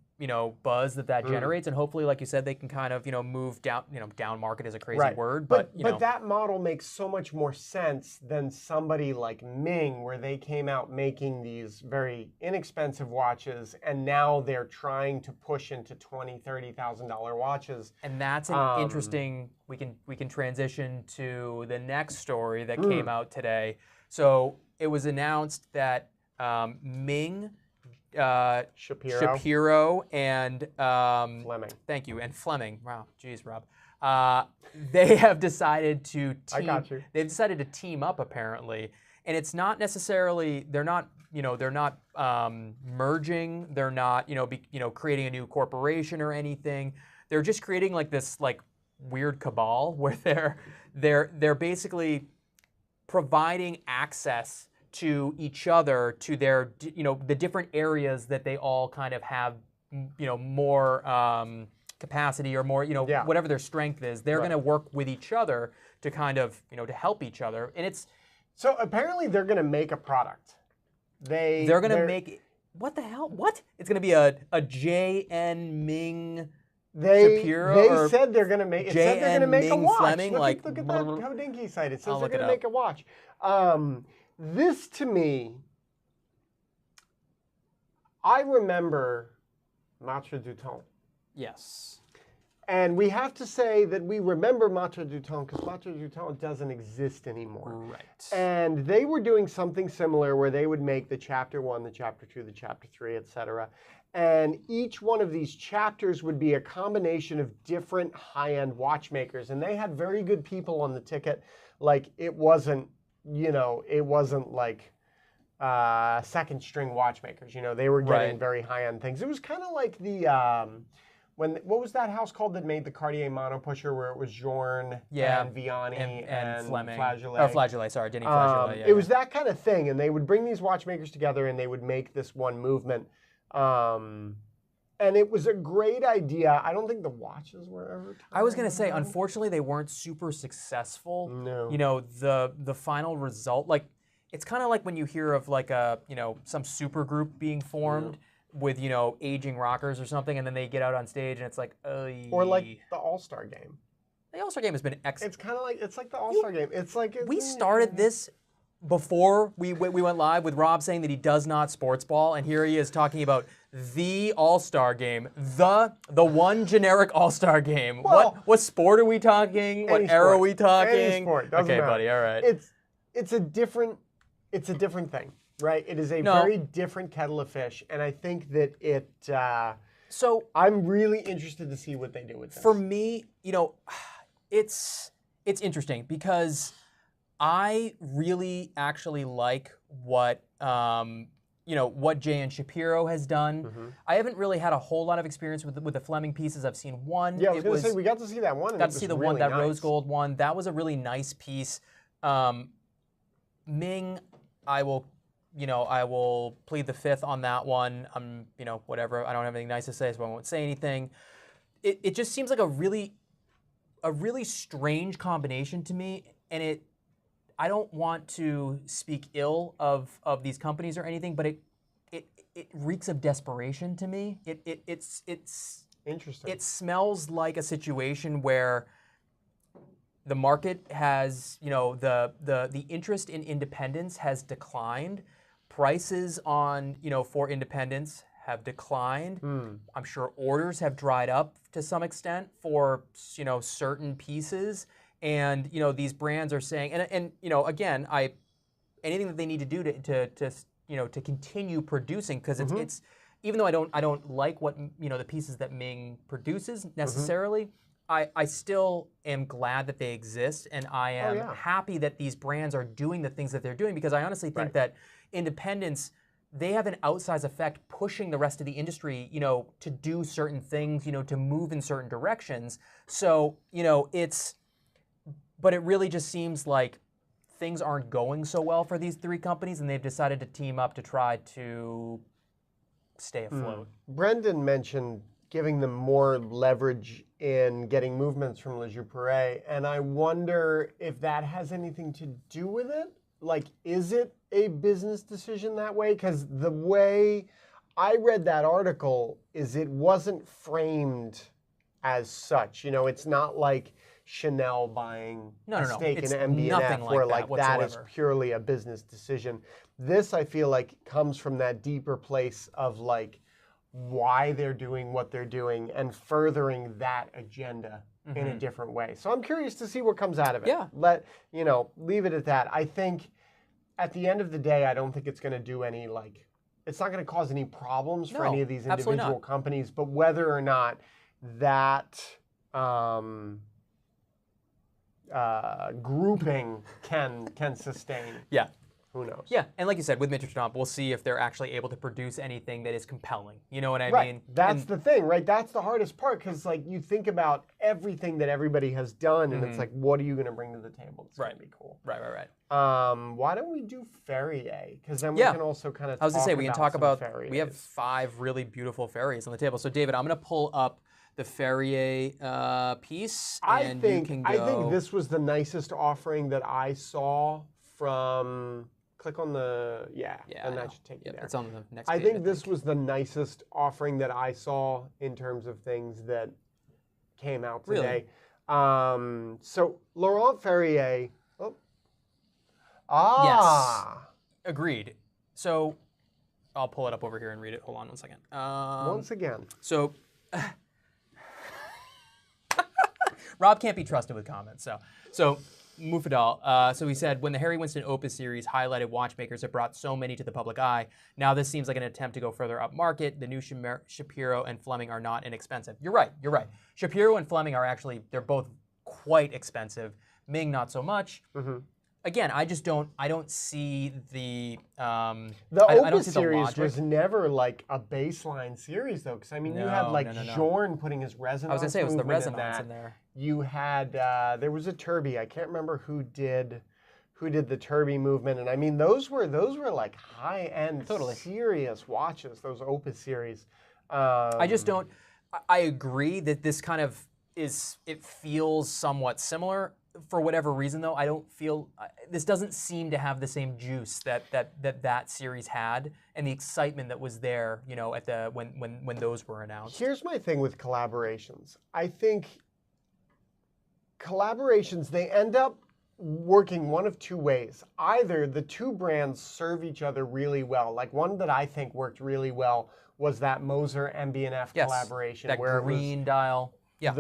buzz that generates. And hopefully, like you said, they can kind of, move down, down market is a crazy word. But that model makes so much more sense than somebody like Ming, where they came out making these very inexpensive watches, and now they're trying to push into $20,000, $30,000 watches. And that's an interesting, we can transition to the next story that came out today. So it was announced that Ming, Shapiro and Fleming. Thank you, and Fleming. Wow, geez, Rob. They have decided to They've decided to team up apparently, and it's not necessarily they're not merging. They're not creating a new corporation or anything. They're just creating like this weird cabal where they're basically providing access to each other, to their, the different areas that they all kind of have, more capacity or more, whatever their strength is. They're going to work with each other to kind of, to help each other. And it's... So apparently they're going to make a product. They're going to make... What the hell? What? It's going to be a J.N. Ming... Shapiro. They said they're going to make. It said they're going to make a watch. Fleming, look at that Hodinky site. It says they're going to make a watch. This to me, I remember Matre du Temps. Yes. And we have to say that we remember Maitre du Temps because Maitre du Temps doesn't exist anymore. Right. And they were doing something similar where they would make the chapter 1, the chapter 2, the chapter 3, etc. And each one of these chapters would be a combination of different high-end watchmakers. And they had very good people on the ticket. Like it wasn't, it wasn't like second string watchmakers. They were getting very high-end things. It was kind of like the what was that house called that made the Cartier mono pusher where it was Journe and Vianney and Fleming. Flageolet? Or Flageolet, sorry, Denis Flageolet. It was that kind of thing, and they would bring these watchmakers together and they would make this one movement. And it was a great idea. I don't think the watches were ever. I was going to say, unfortunately, they weren't super successful. No. The final result, like, it's kind of like when you hear of like some super group being formed. With aging rockers or something, and then they get out on stage and it's like, or like the All-Star Game. The All-Star Game has been excellent. It's kind of like the All-Star Game. It's like we started this before we went live with Rob saying that he does not sports ball, and here he is talking about the All-Star Game, the one generic All-Star Game. Well, what sport are we talking? What era are we talking? Any sport. Doesn't okay, matter. buddy. All right. It's a different thing. Right, it is a very different kettle of fish, and I think that it. So I'm really interested to see what they do with this. For me, it's interesting because I really actually like what what Jay and Shapiro has done. Mm-hmm. I haven't really had a whole lot of experience with the Fleming pieces. I've seen one. Yeah, I was going to say we got to see that one. Got to see the really one, that nice. rose gold one. That was a really nice piece. Ming, I will plead the fifth on that one. Whatever. I don't have anything nice to say, so I won't say anything. It just seems like a really strange combination to me, and I don't want to speak ill of these companies or anything, but it reeks of desperation to me. It's interesting. It smells like a situation where the market has, the interest in independence has declined. Prices on, for independents have declined. I'm sure orders have dried up to some extent for, certain pieces. And, these brands are saying, and again, anything that they need to do to continue producing, because it's even though I don't like what, the pieces that Ming produces necessarily, I still am glad that they exist, and I am happy that these brands are doing the things that they're doing, because I honestly think that independents, they have an outsized effect pushing the rest of the industry, to do certain things, to move in certain directions. So, but it really just seems like things aren't going so well for these three companies, and they've decided to team up to try to stay afloat. Brendan mentioned giving them more leverage in getting movements from Le Jouperet, and I wonder if that has anything to do with it. Like, is it a business decision that way? Because the way I read that article is it wasn't framed as such. It's not like Chanel buying a stake in MB&F where that is purely a business decision. This, I feel like, comes from that deeper place of like why they're doing what they're doing and furthering that agenda in a different way. So I'm curious to see what comes out of it. Yeah. Leave it at that. I think at the end of the day, I don't think it's going to do any it's not going to cause any problems for any of these individual companies, but whether or not that grouping can sustain. Yeah. Who knows? Yeah, and like you said, with Maitre du Temps, we'll see if they're actually able to produce anything that is compelling. You know what I mean? That's the thing, right? That's the hardest part, because you think about everything that everybody has done, and it's like, what are you going to bring to the table? It's going to be cool. Right. Why don't we do Ferrier? Because then we can also kind of. I was going to say we can talk about. Ferriers. We have 5 really beautiful Ferriers on the table. So David, I'm going to pull up the Ferrier piece, and you can go. I think this was the nicest offering that I saw from. Click on the, and that should take you there. It's on the next I page, think this was the nicest offering that I saw in terms of things that came out today. Really? So Laurent Ferrier. Yes. Agreed. So I'll pull it up over here and read it. Hold on one second. Once again. So Rob can't be trusted with comments. So Mufadal, so he said, when the Harry Winston Opus series highlighted watchmakers that brought so many to the public eye, now this seems like an attempt to go further up market. The new Shapiro and Fleming are not inexpensive. You're right. Shapiro and Fleming are actually, they're both quite expensive. Ming, not so much. Again, I don't see the Opus series was never like a baseline series though, because I mean you had like Jorn putting his resonance. I was gonna say it was the movement resonance in there. You had there was a Turby. I can't remember who did the Turby movement, and I mean those were like high end, serious watches. Those Opus series. I just don't. I agree that this kind of it feels somewhat similar. For whatever reason, though, I don't feel this doesn't seem to have the same juice that series had, and the excitement that was there, you know, at the when those were announced. Here's my thing with collaborations. I think collaborations, they end up working one of two ways. Either the two brands serve each other really well. Like one that I think worked really well was that Moser MB&F collaboration, that where green it was dial. Yeah.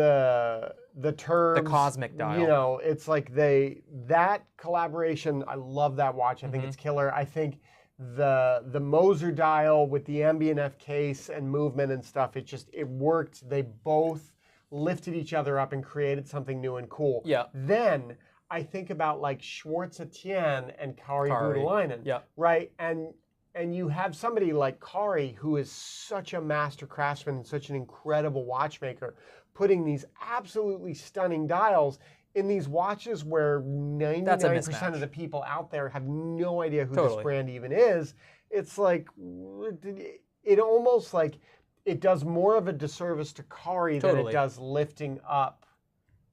The Turbs, the cosmic dial. You know, it's like that collaboration. I love that watch. I think it's killer. I think the Moser dial with the MB&F case and movement and stuff, it worked. They both lifted each other up and created something new and cool. Yeah. Then I think about like Schwartz Etienne and Kari Voutilainen. Yeah. Right. And you have somebody like Kari, who is such a master craftsman and such an incredible watchmaker, putting these absolutely stunning dials in these watches where 99% of the people out there have no idea who this brand even is. It's like, it almost like, it does more of a disservice to Kari than it does lifting up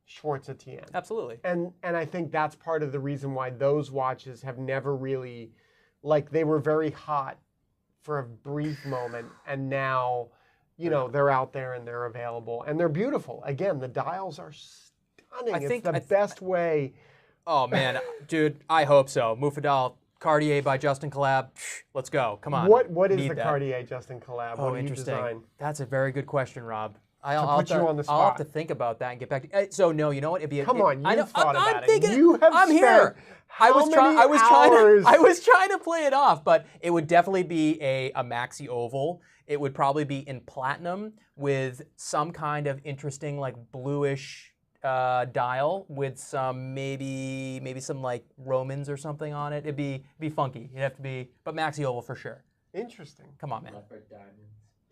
Schwartz Etienne. Absolutely. And I think that's part of the reason why those watches have never really, like, they were very hot for a brief moment, and now, you know, they're out there and they're available and they're beautiful. Again, the dials are stunning. It's the best way. Oh man, dude, I hope so. Mufadal, Cartier by Justin collab. Let's go. Come on. What is the Cartier Justin collab? Oh, what do you design? That's a very good question, Rob. I'll put you on the spot. I'll have to think about that and get back to you. So no, you know what? Come on, you've thought about it. I'm here. I was trying to play it off, but it would definitely be a maxi oval. It would probably be in platinum with some kind of interesting like bluish dial with some maybe some like Romans or something on it. It'd be funky. It'd have to be, but maxi oval for sure. Interesting. Come on, man.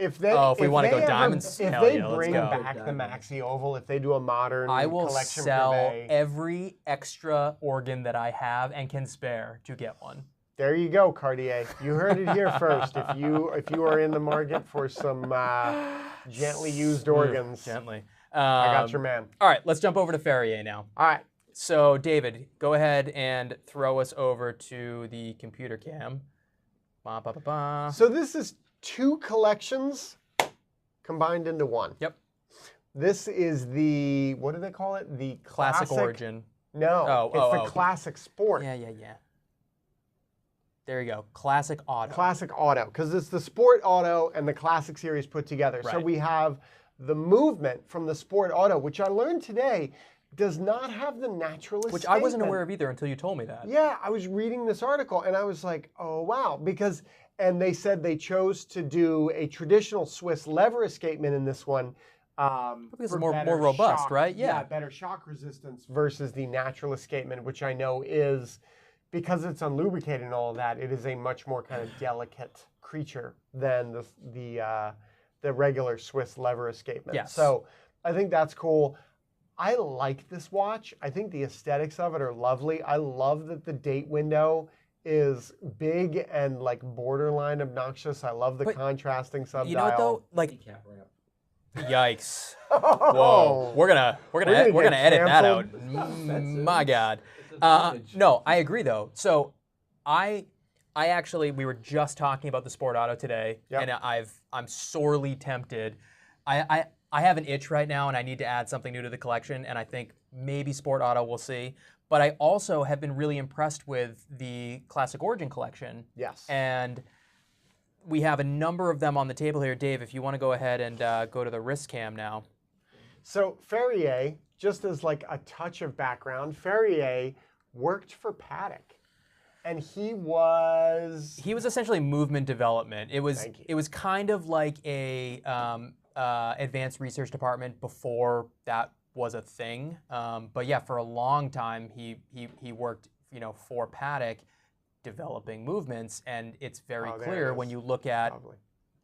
If we want to go diamonds, if they bring back the maxi oval, if they do a modern collection, I will sell every extra organ that I have and can spare to get one. There you go, Cartier. You heard it here first. If you are in the market for some gently used organs, I got your man. All right, let's jump over to Ferrier now. All right. So David, go ahead and throw us over to the computer cam. So this is two collections combined into one. Yep. This is the, what do they call it? The classic origin. No, it's the classic sport. Yeah. There you go. Classic auto. Classic auto, because it's the sport auto and the classic series put together. Right. So we have the movement from the sport auto, which I learned today does not have the naturalist Which I wasn't aware of either until you told me that. Yeah, I was reading this article and I was like, oh wow, and they said they chose to do a traditional Swiss lever escapement in this one. Because it's more robust, shock, right? Yeah, better shock resistance versus the natural escapement, which I know is, because it's unlubricated and all of that, it is a much more kind of delicate creature than the regular Swiss lever escapement. Yes. So I think that's cool. I like this watch. I think the aesthetics of it are lovely. I love that the date window is big and like borderline obnoxious. I love the contrasting subdial. You know what though? Like, yikes! Oh. Whoa, we're gonna edit that out. My God. No, I agree though. So, I actually, we were just talking about the Sport Auto today, and I'm sorely tempted. I have an itch right now, and I need to add something new to the collection, and I think maybe Sport Auto, we'll see. But I also have been really impressed with the Classic Origin collection. Yes. And we have a number of them on the table here. Dave, if you want to go ahead and go to the wrist cam now. So Ferrier, just as like a touch of background, Ferrier worked for Patek. And he was essentially movement development. It was Thank you. it was kind of like a advanced research department before that was a thing. But yeah, for a long time he worked for Patek, developing movements, and it's very clear when you look at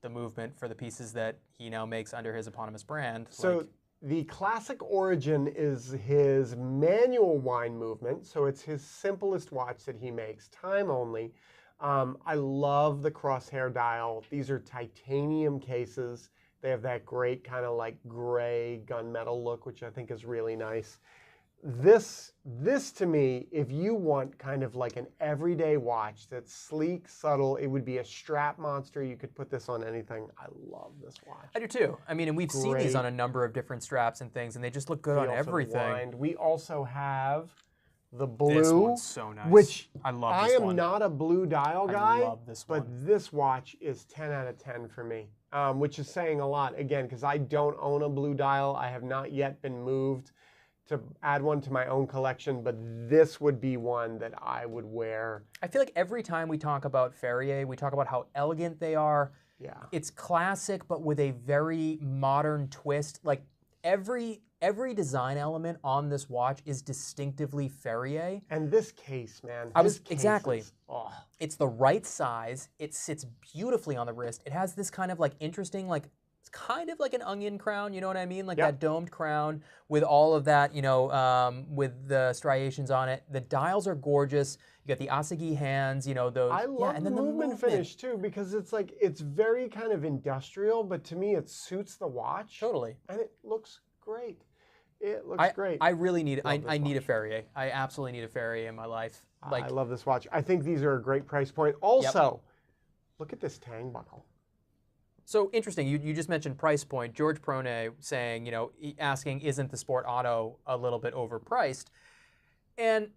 the movement for the pieces that he now makes under his eponymous brand. So the classic origin is his manual wind movement. So it's his simplest watch that he makes, time only. I love the crosshair dial. These are titanium cases. They have that great kind of like gray gunmetal look, which I think is really nice. This to me, if you want kind of like an everyday watch that's sleek, subtle, it would be a strap monster. You could put this on anything. I love this watch. I do too. I mean, and we've seen these on a number of different straps and things, and they just look good on everything. We also have the blue, this one's so nice. Which I love this one. I am not a blue dial guy, I love this one. but this watch is 10 out of 10 for me, which is saying a lot, again, because I don't own a blue dial. I have not yet been moved to add one to my own collection, but this would be one that I would wear. I feel like every time we talk about Ferrier, we talk about how elegant they are. Yeah. It's classic, but with a very modern twist. Like every design element on this watch is distinctively Ferrier. And this case, man. Exactly. It's the right size. It sits beautifully on the wrist. It has this kind of like interesting, like it's kind of like an onion crown, you know what I mean? Like that domed crown with all of that, with the striations on it. The dials are gorgeous. You got the asagi hands, those. I love and the then movement finish too, because it's like, it's very kind of industrial, but to me it suits the watch. Totally. And it looks great. It looks great. I really need, I need a Ferrier. I absolutely need a Ferrier in my life. I love this watch. I think these are a great price point. Also, look at this tang buckle. So interesting, you just mentioned price point. George Prone saying, asking, isn't the Sport Auto a little bit overpriced? And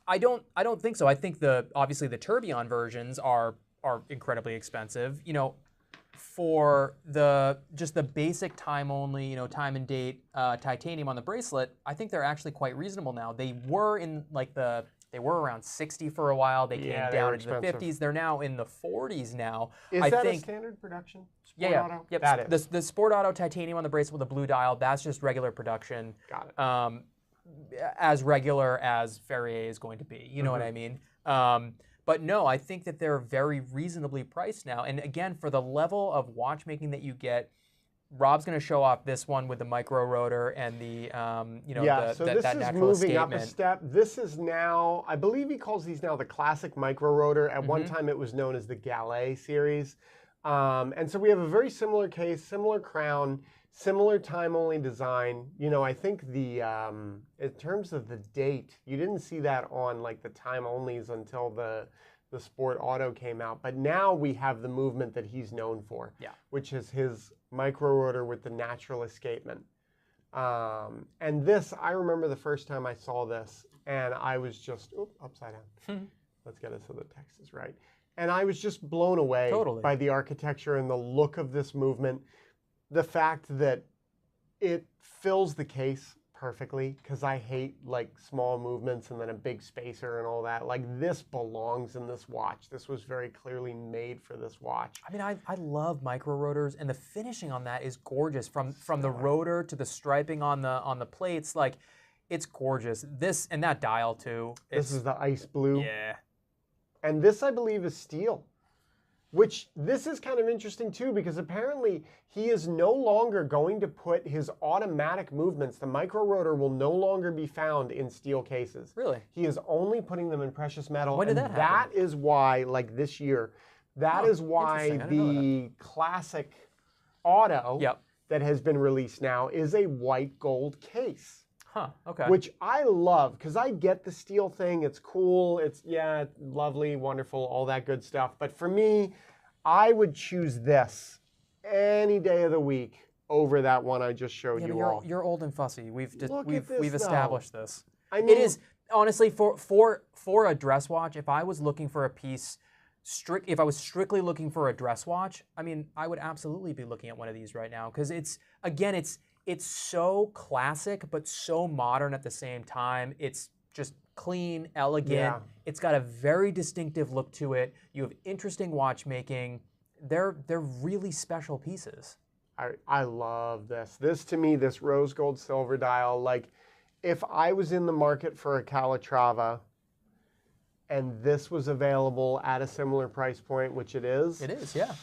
I don't think so. I think obviously the Tourbillon versions are incredibly expensive. For just the basic time only, time and date titanium on the bracelet, I think they're actually quite reasonable now. They were in they were around 60 for a while. They came down into the 50s. They're now in the 40s now. Is that a standard production? Sport Auto? Yep. That is. The Sport Auto titanium on the bracelet with a blue dial, that's just regular production. Got it. As regular as Ferrier is going to be. You know what I mean? But no, I think that they're very reasonably priced now. And again, for the level of watchmaking that you get, Rob's going to show off this one with the micro rotor and the, so this that is natural moving escapement. up a step. This is now, I believe he calls these now the classic micro rotor. At one time it was known as the Galet series. And so we have a very similar case, similar crown, similar time-only design. I think in terms of the date, you didn't see that on like the time-onlys until the Sport Auto came out. But now we have the movement that he's known for, which is his micro rotor with the natural escapement. And this, I remember the first time I saw this, and I was just, upside down. Let's get it so the text is right. And I was just blown away by the architecture and the look of this movement. The fact that it fills the case perfectly, because I hate like small movements and then a big spacer and all that. Like this belongs in this watch. This was very clearly made for this watch. I mean, I love micro rotors, and the finishing on that is gorgeous. From the rotor to the striping on the plates, like it's gorgeous. This and that dial too. This is the ice blue. Yeah. And this, I believe, is steel. Which, this is kind of interesting too, because apparently he is no longer going to put his automatic movements, the micro rotor will no longer be found in steel cases. Really? He is only putting them in precious metal. When did that happen? That is why, like this year, that is why the classic Auto that has been released now is a white gold case. Huh, okay. Which I love, because I get the steel thing. It's cool. It's, lovely, wonderful, all that good stuff. But for me, I would choose this any day of the week over that one I just showed you all. You're old and fussy. We've this, established this. I mean, it is, honestly, for a dress watch, if I was looking for a piece, if I was strictly looking for a dress watch, I mean, I would absolutely be looking at one of these right now, because it's it's so classic, but so modern at the same time. It's just clean, elegant. Yeah. It's got a very distinctive look to it. You have interesting watchmaking. They're really special pieces. I love this. This, to me, this rose gold silver dial, like, if I was in the market for a Calatrava and this was available at a similar price point, which it is. It is, yeah.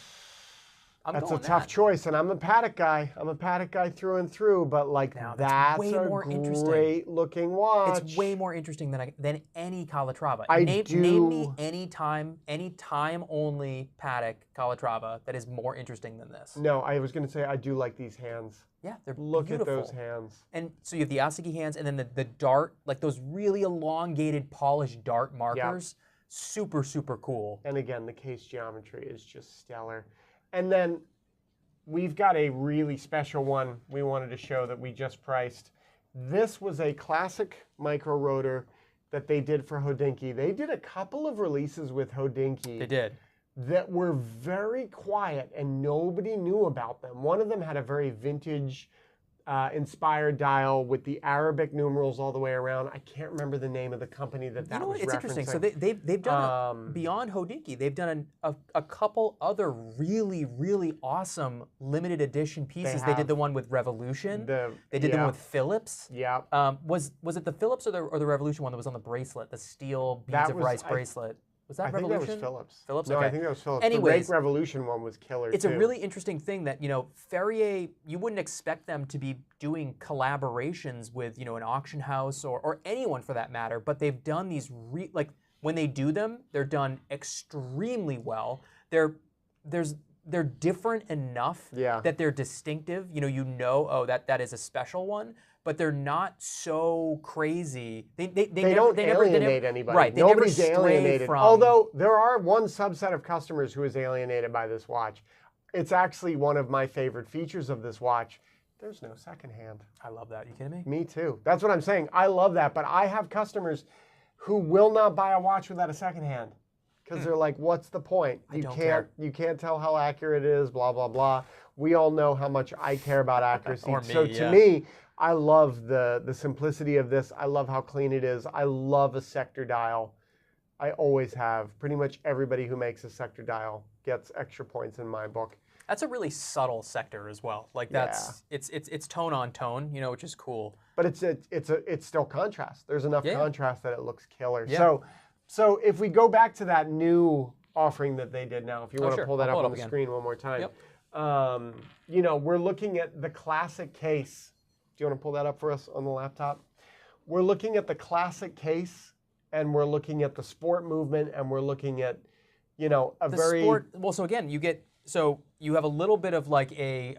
That's a tough choice, and I'm a Patek guy. I'm a Patek guy through and through, but like Now, that's way a more interesting. great looking watch. It's way more interesting than any Calatrava. I Name do- me any time only Patek Calatrava that is more interesting than this. No, I was going to say I do like these hands. Yeah, they're Look beautiful. at those hands. And so you have the Asagi hands, and then the dart, like those really elongated, polished dart markers. Super, super cool. And again, the case geometry is just stellar. And then we've got a really special one we wanted to show that we just priced. This was a classic micro rotor that they did for Hodinkee. They did a couple of releases with Hodinkee. They did. That were very quiet and nobody knew about them. One of them had a very vintage inspired dial with the Arabic numerals all the way around. I can't remember the name of the company that You know was what? It's referencing. interesting. So they've done beyond Hodinkee, they've done a couple other really, really awesome limited edition pieces. They did the one with Revolution. They did the one with Philips. Yeah. Was it the Philips or the Revolution one that was on the bracelet, the steel beads of rice bracelet? Was that I think Revolution? that was Philips. Philips? No, Okay. I think that was Philips. Anyways, the Rake Revolution one was killer It's too. a really interesting thing that, Ferrier, you wouldn't expect them to be doing collaborations with, an auction house or anyone for that matter, but they've done these, when they do them, they're done extremely well. They're different enough that they're distinctive. Oh, that is a special one. But they're not so crazy. They don't alienate anybody. Right. Nobody's they never stray alienated. from, Although there are one subset of customers who is alienated by this watch. It's actually one of my favorite features of this watch. There's no secondhand. I love that. You kidding me? Me too. That's what I'm saying. I love that. But I have customers who will not buy a watch without a secondhand. Because they're like, what's the point? You can't tell how accurate it is, blah, blah, blah. We all know how much I care about accuracy. To me, I love the simplicity of this. I love how clean it is. I love a sector dial. I always have. Pretty much everybody who makes a sector dial gets extra points in my book. That's a really subtle sector as well. Like it's tone on tone, which is cool. But it's still contrast. There's enough contrast that it looks killer. Yeah. So if we go back to that new offering that they did now, if you want to pull that I'll up on it the again. screen one more time. Yep. We're looking at the classic case. Do you want to pull that up for us on the laptop? We're looking at the classic case, and we're looking at the sport movement, and we're looking at, sport. Well, so again, you have a little bit of like a,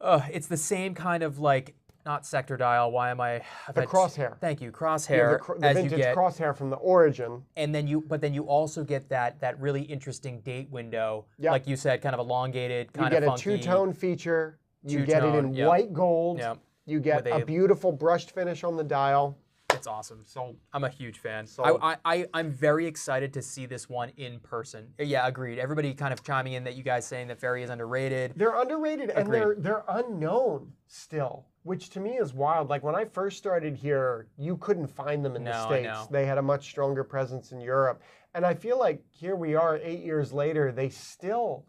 it's the same kind of like, not sector dial. Why am I? Crosshair. Thank you, crosshair. The vintage crosshair from the Origin. And then you also get that really interesting date window, like you said, kind of elongated, kind of funky. You get a two-tone feature. You get it in white gold. Yep. You get a beautiful brushed finish on the dial. It's awesome. So I'm a huge fan. Sold. I'm very excited to see this one in person. Yeah, agreed. Everybody kind of chiming in that you guys saying that Ferrier is underrated. They're underrated and they're unknown still, which to me is wild. Like when I first started here, you couldn't find them in the States. I know. They had a much stronger presence in Europe. And I feel like here we are 8 years later, they still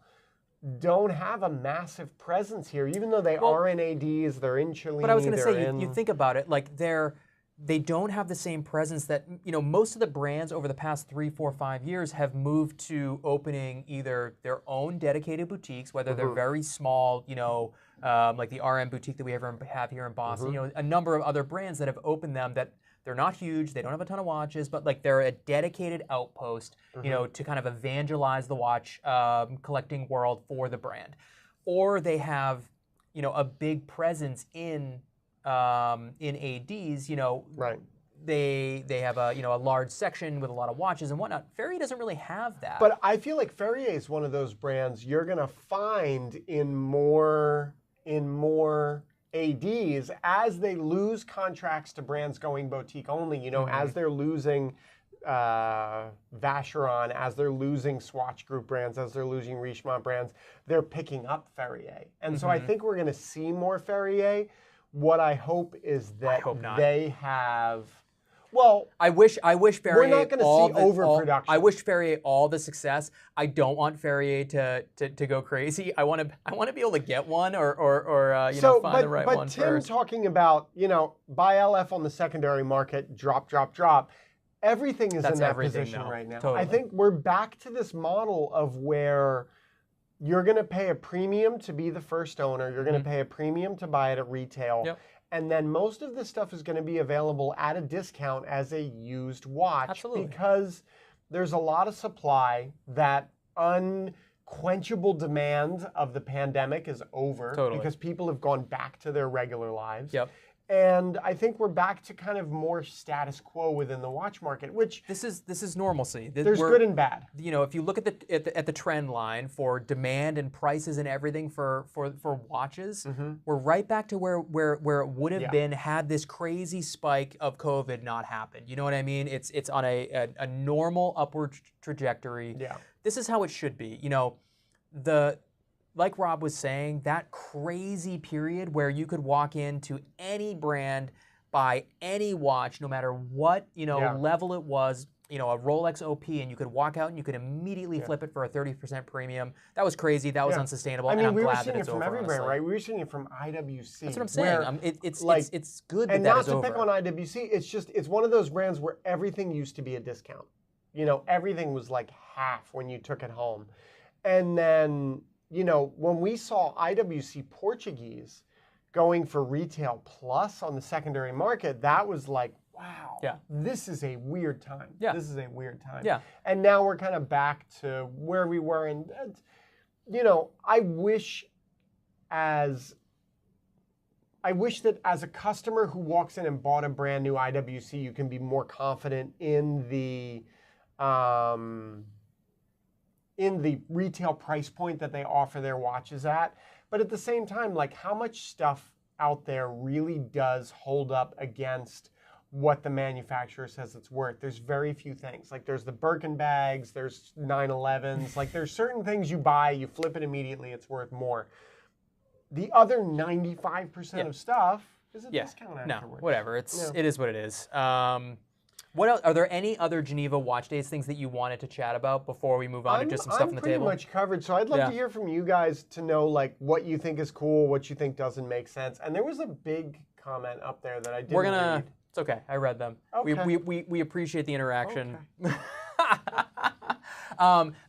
don't have a massive presence here, even though they are in ADs, they're in Cellini. But I was going to say, you think about it, like they don't have the same presence that, most of the brands over the past 3, 4, 5 years have moved to opening either their own dedicated boutiques, whether they're very small, like the RM boutique that we have here in Boston, a number of other brands that have opened them that they're not huge, they don't have a ton of watches, but like they're a dedicated outpost, to kind of evangelize the watch collecting world for the brand. Or they have, a big presence in ADs, right. They have a large section with a lot of watches and whatnot. Ferrier doesn't really have that. But I feel like Ferrier is one of those brands you're gonna find in more ADs as they lose contracts to brands going boutique only. As they're losing Vacheron, as they're losing Swatch Group brands, as they're losing Richemont brands, they're picking up Ferrier. And so I think we're going to see more Ferrier. What I hope is that they have... Well, I wish Ferrier. We're not going to see overproduction. I wish Ferrier all the success. I don't want Ferrier to go crazy. I want to be able to get one or find the right one first. But Tim first. talking about buy LF on the secondary market, drop. Everything is in that position right now. Totally. I think we're back to this model of where you're going to pay a premium to be the first owner. You're going to pay a premium to buy it at retail. Yep. And then most of this stuff is going to be available at a discount as a used watch. Absolutely. Because there's a lot of supply. That unquenchable demand of the pandemic is over. Totally. Because people have gone back to their regular lives. Yep. And I think we're back to kind of more status quo within the watch market, which this is normalcy. There's good and bad. If you look at the trend line for demand and prices and everything for watches, we're right back to where it would have been had this crazy spike of COVID not happened. You know what I mean? It's on a normal upward trajectory. Yeah. This is how it should be. Like Rob was saying, that crazy period where you could walk into any brand, buy any watch, no matter what level it was, a Rolex OP, and you could walk out and you could immediately flip it for a 30% premium. That was crazy. That was unsustainable. I mean, and I'm we were glad seeing that it it's from over, every brand, honestly. right? We were seeing it from IWC. That's what I'm saying. It's good that and that not is to over. pick on IWC. It's one of those brands where everything used to be a discount. Everything was like half when you took it home, and then. When we saw IWC Portuguese going for retail plus on the secondary market, that was like, wow, this is a weird time. Yeah. This is a weird time. Yeah. And now we're kind of back to where we were. And, I wish that as a customer who walks in and bought a brand new IWC, you can be more confident in the retail price point that they offer their watches at. But at the same time, like, how much stuff out there really does hold up against what the manufacturer says it's worth? There's very few things. Like, there's the Birkin bags, there's 911s. Like, there's certain things you buy, you flip it immediately, it's worth more. The other 95% of stuff is a discount afterwards. No, whatever. It is what it is. What else? Are there any other Geneva Watch Days things that you wanted to chat about before we move on to just some stuff on the table? I'm pretty much covered, so I'd love to hear from you guys to know like what you think is cool, what you think doesn't make sense. And there was a big comment up there that I didn't read. It's okay. I read them. Okay. We appreciate the interaction. Okay.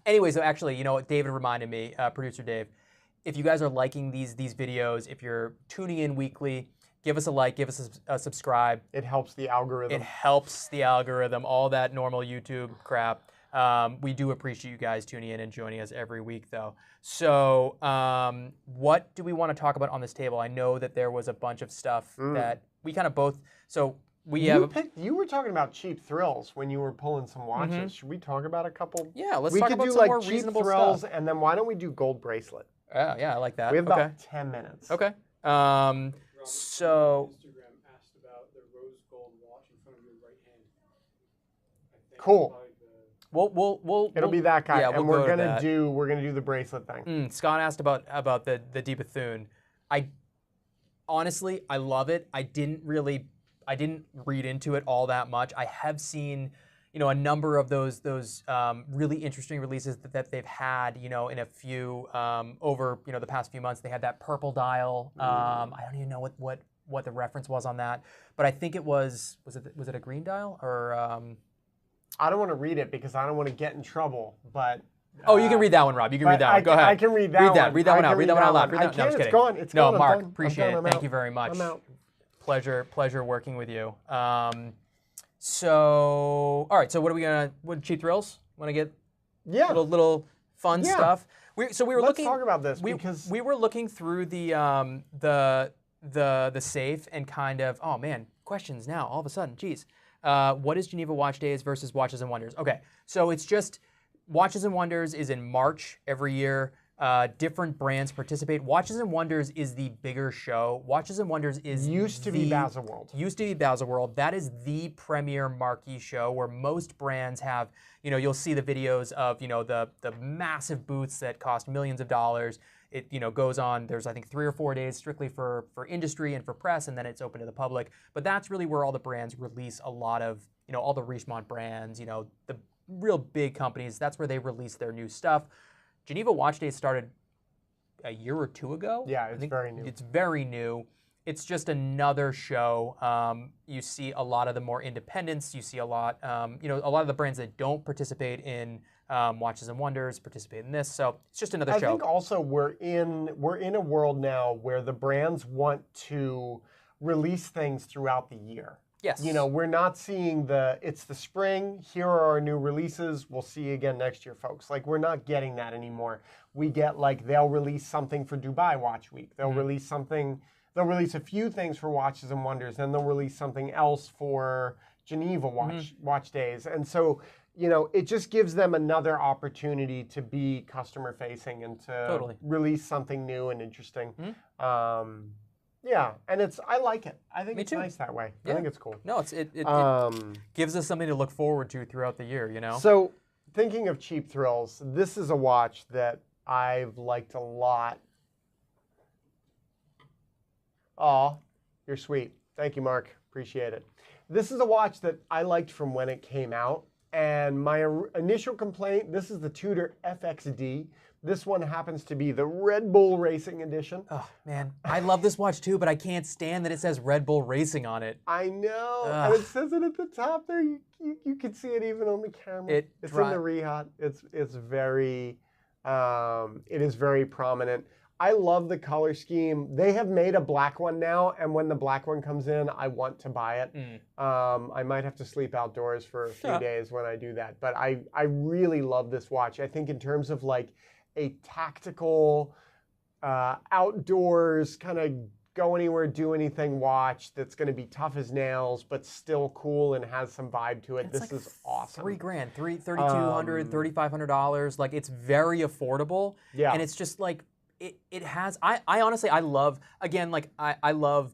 Anyway, so actually, David reminded me, producer Dave, if you guys are liking these videos, if you're tuning in weekly, give us a like, give us a subscribe. It helps the algorithm. It helps the algorithm, all that normal YouTube crap. We do appreciate you guys tuning in and joining us every week, though. So what do we want to talk about on this table? I know that there was a bunch of stuff that we kind of both... So we You were talking about cheap thrills when you were pulling some watches. Should we talk about a couple? Yeah, let's talk about some more reasonable cheap thrills, stuff. and then why don't we do gold bracelet? Yeah, I like that. We have about 10 minutes. Okay. So... Instagram asked about the rose gold watch in front of your right hand. I think Cool. We'll It'll be that guy, yeah, and we'll we're go to gonna that. do the bracelet thing. Scott asked about the De Bethune. Honestly, I love it. I didn't read into it all that much. I have seen, a number of those really interesting releases that they've had, in a few over the past few months. They had that purple dial. I don't even know what the reference was on that, but I think it was it a green dial or? I don't want to read it because I don't want to get in trouble, but. Oh, you can read that one, Rob. You can read that one. Go ahead. I can read that one. Read that one out. Read that one out loud. I can't. It's gone. It's gone. No, Mark, I'm done. appreciate it. Thank you very much. I'm out. Pleasure working with you. So, all right. So, what cheap thrills? Want to get little fun stuff? We were Let's talk about this because we were looking through the safe and kind of, oh man, questions now all of a sudden. Geez, what is Geneva Watch Days versus Watches and Wonders? Okay, so it's just Watches and Wonders is in March every year. Different brands participate. Watches and Wonders is the bigger show. Watches and Wonders is Used to be Baselworld. Used to be Baselworld. That is the premier marquee show where most brands have, you'll see the videos of, the massive booths that cost millions of dollars. It, goes on, there's I think 3 or 4 days strictly for industry and for press, and then it's open to the public. But that's really where all the brands release a lot of, all the Richemont brands, the real big companies. That's where they release their new stuff. Geneva Watch Days started a year or 2 ago. Yeah, it's very new. It's very new. It's just another show. You see a lot of the more independents. You see a lot, a lot of the brands that don't participate in Watches and Wonders participate in this. So it's just another show. I think also we're in a world now where the brands want to release things throughout the year. Yes. We're not seeing it's the spring, here are our new releases, we'll see you again next year, folks. Like, we're not getting that anymore. We get, they'll release something for Dubai Watch Week. They'll release something, they'll release a few things for Watches and Wonders, then they'll release something else for Geneva Watch Days. And so, it just gives them another opportunity to be customer facing and to release something new and interesting. Yeah, and I like it. I think it's nice that way. Yeah. I think it's cool. No, it gives us something to look forward to throughout the year, So, thinking of cheap thrills, this is a watch that I've liked a lot. Aw, you're sweet. Thank you, Mark. Appreciate it. This is a watch that I liked from when it came out, and my initial complaint, this is the Tudor FXD. This one happens to be the Redbull Racing Edition. Oh, man. I love this watch, too, but I can't stand that it says Redbull Racing on it. I know. And it says it at the top there. You can see it even on the camera. It's in the Rehat. It's very, it is very prominent. I love the color scheme. They have made a black one now, and when the black one comes in, I want to buy it. I might have to sleep outdoors for a few days when I do that. But I really love this watch. I think in terms of a tactical, outdoors, kind of go anywhere, do anything watch that's going to be tough as nails, but still cool and has some vibe to it. This is awesome. $3,000, $3,200, $3,500. It's very affordable. Yeah. And it's just it has, I honestly, I love, again, I love,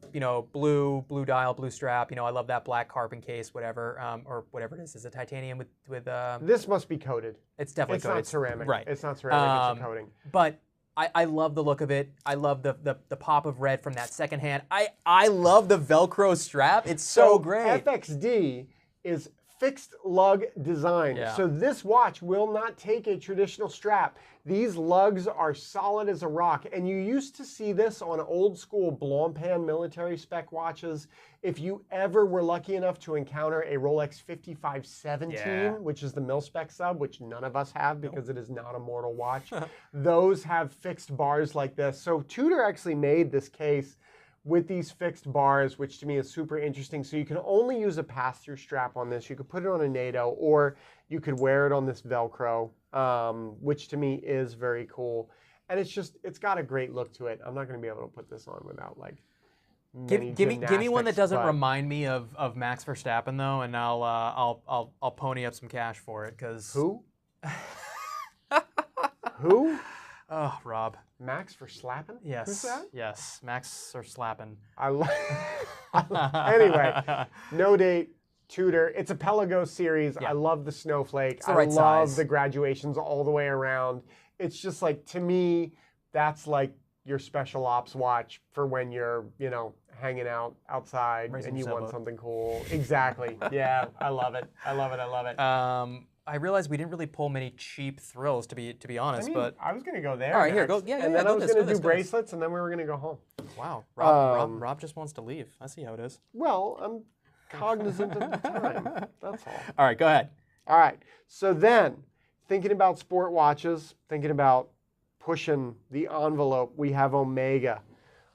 blue dial, blue strap, I love that black carbon case, whatever, or whatever it is. Is it titanium with This must be coated. It's definitely coated. It's not ceramic. Right. It's not ceramic, it's a coating. But I love the look of it. I love the pop of red from that second hand. I love the Velcro strap. It's so great. FXD is fixed lug design. Yeah. So this watch will not take a traditional strap. These lugs are solid as a rock. And you used to see this on old school Blancpain military spec watches. If you ever were lucky enough to encounter a Rolex 5517, which is the mil-spec sub, which none of us have because it is not a mortal watch, those have fixed bars like this. So Tudor actually made this case with these fixed bars, which to me is super interesting. So you can only use a pass-through strap on this. You could put it on a NATO, or you could wear it on this Velcro, which to me is very cool. And it's got a great look to it. I'm not going to be able to put this on without give me one that doesn't remind me of Max Verstappen though, and I'll pony up some cash for it because who? Who? Oh, Rob. Max for slapping? Yes. Who's that? Yes. Max or slapping. Anyway, no date. Tudor. It's a Pelagos series. Yeah. I love the snowflake. It's the right I love size. the graduations all the way around. It's just to me, that's your special ops watch for when you're, hanging out outside and you want something cool. Exactly. Yeah, I love it. I love it. I love it. I realized we didn't really pull many cheap thrills, to be honest. But I was going to go there. All right, here, next. go. Yeah, and then I was going to do bracelets, and then we were going to go home. Wow, Rob just wants to leave. I see how it is. Well, I'm cognizant of the time. That's all. All right, go ahead. All right. So then, thinking about sport watches, thinking about pushing the envelope, we have Omega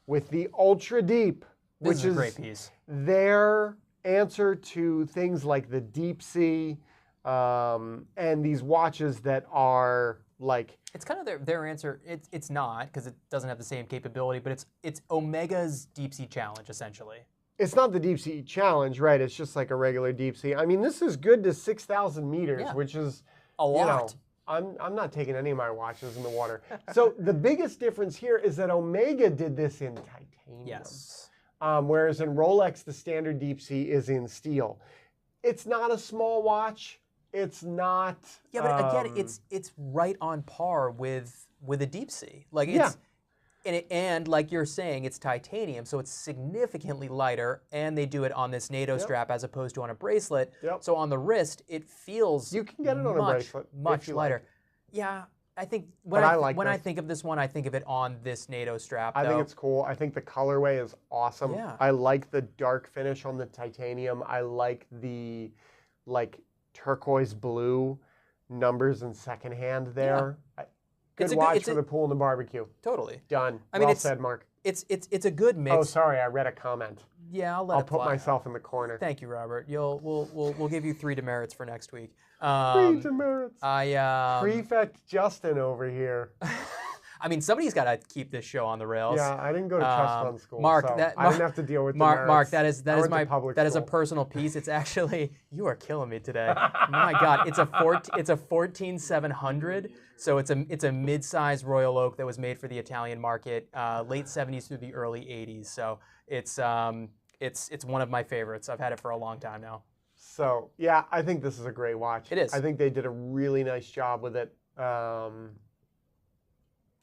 with the Ultra Deep, which is a great piece. Their answer to things like the Deep Sea. And these watches that are it's kind of their answer. It's not because it doesn't have the same capability, but it's Omega's Deep Sea Challenge essentially. It's not the Deep Sea Challenge, right? It's just like a regular Deep Sea. I mean, this is good to 6,000 meters, which is a lot. I'm not taking any of my watches in the water. So the biggest difference here is that Omega did this in titanium. Yes. Whereas in Rolex, the standard deep sea is in steel. It's not a small watch. It's not. Yeah, but again, it's right on par with a deep sea. Like it's, and like you're saying, it's titanium, so it's significantly lighter, and they do it on this NATO strap as opposed to on a bracelet. So on the wrist, it feels you can get it on a bracelet much lighter. Like. Yeah, I think when I think of this one, I think of it on this NATO strap. I think it's cool. I think the colorway is awesome. Yeah. I like the dark finish on the titanium. I like the turquoise blue numbers in secondhand there. Yeah. Good watch for the pool and the barbecue. Totally. Done. I mean, well said, Mark. It's a good mix. Oh, sorry, I read a comment. Yeah, I'll put myself in the corner. Thank you, Robert. We'll give you 3 demerits for next week. 3 demerits. Prefect Justin over here. I mean, somebody's got to keep this show on the rails. Yeah, I didn't go to trust fund school, Mark, so that, I didn't have to deal with Mark, that is a school. personal piece. It's actually, you are killing me today. My God, it's a 14700. So it's a mid-size Royal Oak that was made for the Italian market, late 70s through the early 80s. So it's one of my favorites. I've had it for a long time now. So yeah, I think this is a great watch. It is. I think they did a really nice job with it.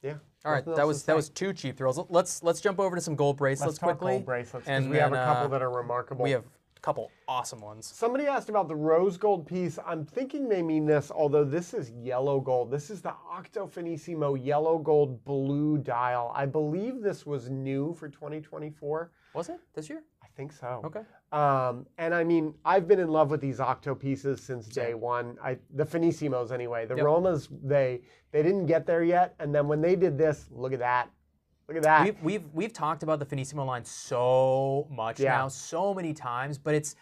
Yeah. All right, that was 2 cheap thrills. Let's jump over to some gold bracelets quickly. Gold bracelets, because we have a couple that are remarkable. We have a couple awesome ones. Somebody asked about the rose gold piece. I'm thinking they mean this, although this is yellow gold. This is the Octo Finissimo yellow gold blue dial. I believe this was new for 2024. Was it this year? I think so. Okay. And I mean, I've been in love with these Octo pieces since day one. The Finissimos anyway. The Romas, they didn't get there yet. And then when they did this, look at that. Look at that. We've talked about the Finissimo line so much now, so many times, but it's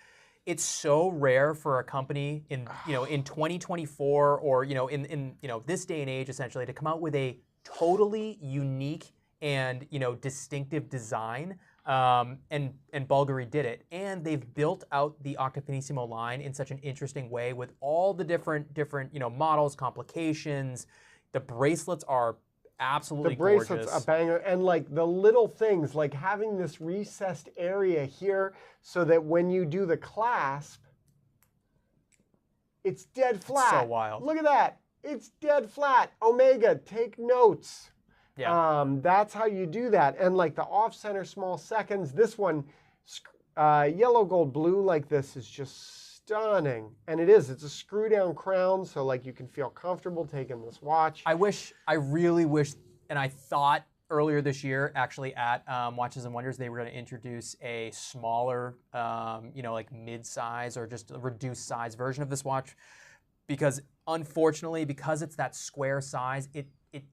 so rare for a company in 2024 or in this day and age essentially to come out with a totally unique and distinctive design. And Bvlgari did it, and they've built out the Octo Finissimo line in such an interesting way with all the different models, complications. The bracelets are absolutely gorgeous. The bracelets a banger, and like the little things, like having this recessed area here, so that when you do the clasp, it's dead flat. It's so wild. Look at that. It's dead flat. Omega, take notes. Yeah. That's how you do that. And like the off-center small seconds, this one, yellow, gold, blue like this is just stunning. And it is. It's a screw-down crown, so like you can feel comfortable taking this watch. I really wish, and I thought earlier this year, actually at Watches and Wonders, they were going to introduce a smaller, like mid-size or just a reduced size version of this watch. Because unfortunately, because it's that square size, it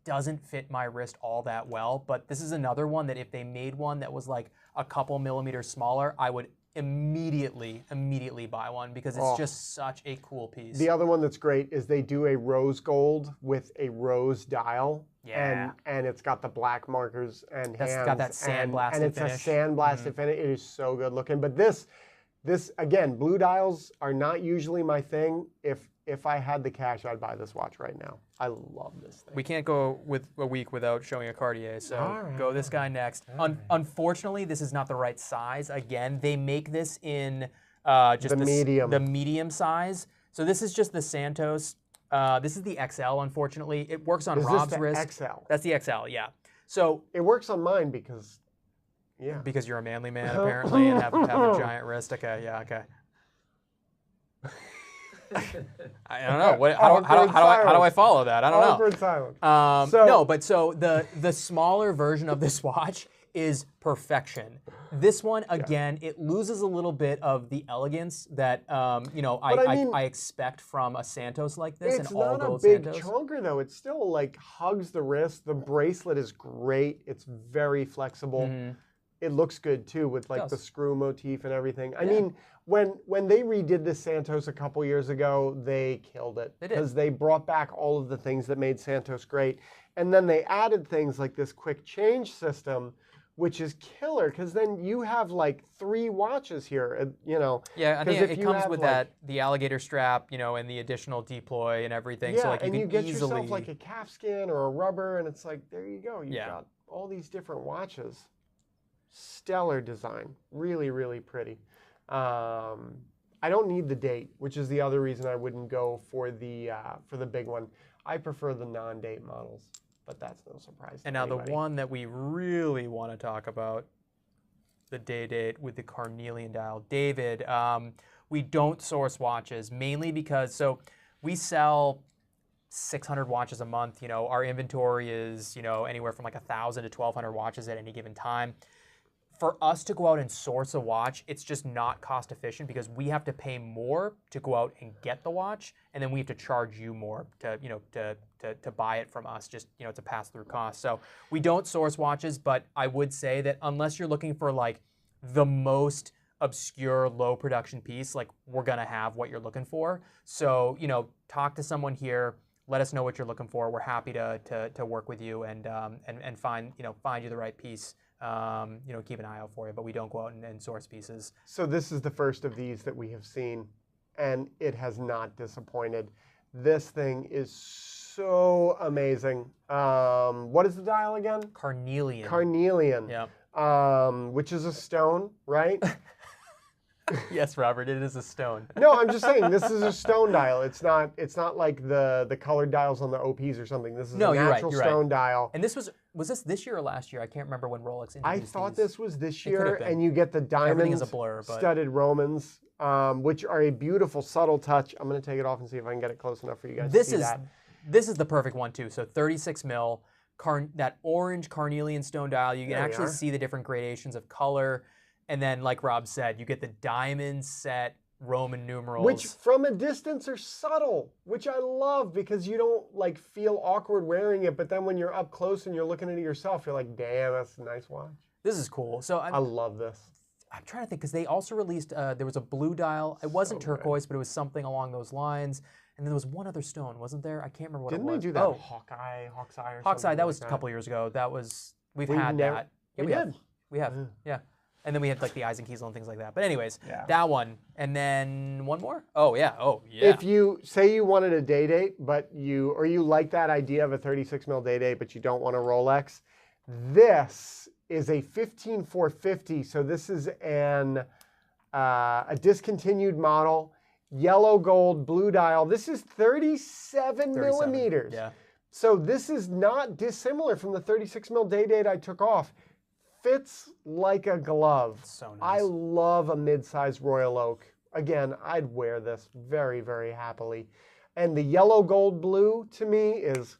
doesn't fit my wrist all that well. But this is another one that if they made one that was like a couple millimeters smaller, I would immediately buy one because it's just such a cool piece. The other one that's great is they do a rose gold with a rose dial. Yeah. And it's got the black markers and hands. It's got that sandblasted and it's finish. a sandblasted finish. It is so good looking. But this again, blue dials are not usually my thing. If I had the cash, I'd buy this watch right now. I love this thing. We can't go with a week without showing a Cartier, so go this guy next. Unfortunately, this is not the right size. Again, they make this in just the medium size. So this is just the Santos. This is the XL, unfortunately. It works on Rob's wrist. XL? That's the XL, yeah. So it works on mine because, because you're a manly man, apparently, and have a giant wrist. Okay, yeah, okay. I don't know. How do I follow that? I don't know. Awkward silence. So the smaller version of this watch is perfection. This one, again, it loses a little bit of the elegance that I expect from a Santos like this. It's not a big chunker though. It still like hugs the wrist. The bracelet is great. It's very flexible. Mm-hmm. It looks good too with like the screw motif and everything. I mean, when they redid the Santos a couple years ago, they killed it. They did. Because they brought back all of the things that made Santos great. And then they added things like this quick change system, which is killer because then you have like 3 watches here, you know. Yeah, I think 'Cause if it you comes have, with like- that, the alligator strap, you know, and the additional deploy and everything. Yeah, So like and you you can get easily yourself like a calfskin or a rubber, and it's like, there you go. You've Yeah. got all these different watches. Stellar design. Really, really pretty. I don't need the date, which is the other reason I wouldn't go for the big one. I prefer the non-date models, but that's no surprise to And now anybody. the one that we really want to talk about, the day date with the Carnelian dial. David, we don't source watches mainly because, so we sell 600 watches a month. You know, our inventory is, you know, anywhere from like 1,000 to 1,200 watches at any given time. For us to go out and source a watch, it's just not cost efficient because we have to pay more to go out and get the watch, and then we have to charge you more to, you know, to buy it from us. Just, you know, it's a pass-through cost. So we don't source watches, but I would say that unless you're looking for like the most obscure, low production piece, like we're gonna have what you're looking for. So, you know, talk to someone here. Let us know what you're looking for. We're happy to work with you and find you the right piece. You know, keep an eye out for you, but we don't go out and source pieces. So this is the first of these that we have seen, and it has not disappointed. This thing is so amazing. What is the dial again? Carnelian. Carnelian. Yeah. Which is a stone, right? Yes, Robert, it is a stone. No, I'm just saying this is a stone dial. It's not like the colored dials on the OPs or something. This is No, a you're right, natural you're right. stone dial. And this was this year or last year? I can't remember when Rolex introduced I thought these. this was this It could have year, been. and you get the Everything is diamond a blur, but studded Romans, which are a beautiful subtle touch. I'm going to take it off and see if I can get it close enough for you guys to see that. This is the perfect one too. So 36 mil, that orange Carnelian stone dial. You can There we actually are. see the different gradations of color, and then like Rob said, you get the diamond set Roman numerals. Which from a distance are subtle, which I love because you don't like feel awkward wearing it, but then when you're up close and you're looking at it yourself, you're like, damn, that's a nice watch. This is cool. So I love this. I'm trying to think because they also released, there was a blue dial. It wasn't So good. turquoise, but it was something along those lines. And then there was one other stone, wasn't there? I can't remember what Didn't it they was. do that Oh, Hawkeye or Hawkeye, something that was like a couple years ago. We've We had never- that. Yeah, We we have. did. We have, Yeah. yeah. And then we had like the Eisenkiesel and things like that. But anyways, Yeah. that one. And then one more? Oh, yeah. Oh, yeah. If you say you wanted a day date, but you like that idea of a 36 mil day date, but you don't want a Rolex, this is a 15450. So this is a discontinued model, yellow gold blue dial. This is 37 millimeters. Yeah. So this is not dissimilar from the 36 mil day date I took off. Fits like a glove. So nice. I love a mid-size Royal Oak. Again, I'd wear this very, very happily. And the yellow gold blue to me is,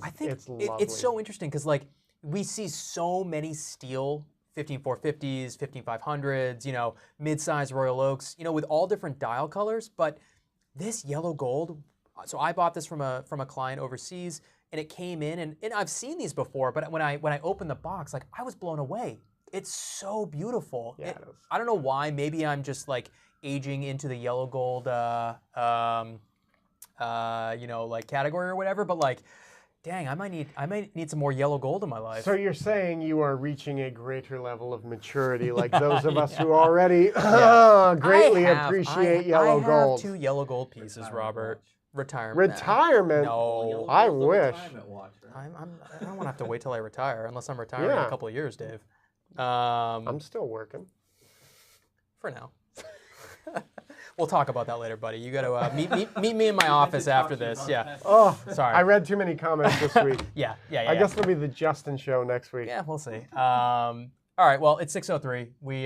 I think it's lovely. it's so interesting because like we see so many steel 15450s, 15500s, you know, mid-size Royal Oaks, you know, with all different dial colors. But this yellow gold, so I bought this from a client overseas, and it came in, and I've seen these before, but when I opened the box, like I was blown away. It's so beautiful. Yeah, it is. I don't know why. Maybe I'm just like aging into the yellow gold, you know, like category or whatever. But like, dang, I might need some more yellow gold in my life. So you're saying you are reaching a greater level of maturity, like those of us who already greatly appreciate yellow gold. I have 2 yellow gold pieces, Robert. Retirement. Retirement? No. I wish. Watch, right? I don't want to have to wait till I retire, unless I'm retiring in Yeah. a couple of years, Dave. I'm still working. For now. We'll talk about that later, buddy. You got to meet me in my office after this. Yeah. Oh, Sorry. I read too many comments this week. Yeah. I guess it'll be the Justin show next week. Yeah, we'll see. All right. Well, it's 6:03. We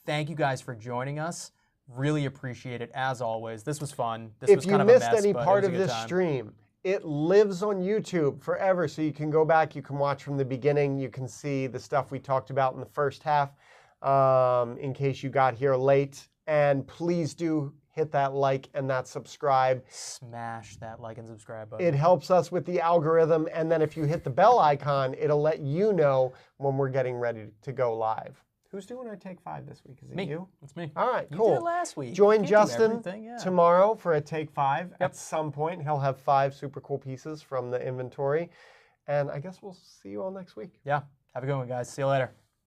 thank you guys for joining us. Really appreciate it as always. This was fun. This was If you kind of a missed mess, any but it part was a of good this time. stream, it lives on YouTube forever. So you can go back, you can watch from the beginning, you can see the stuff we talked about in the first half in case you got here late. And please do hit that like and that subscribe. Smash that like and subscribe button. It helps us with the algorithm. And then if you hit the bell icon, it'll let you know when we're getting ready to go live. Who's doing our Take 5 this week? Is it Me. you? It's me. All right, You cool. did it last week. Join You can't do Justin everything, yeah. tomorrow for a Take 5 at some point. He'll have 5 super cool pieces from the inventory. And I guess we'll see you all next week. Yeah. Have a good one, guys. See you later.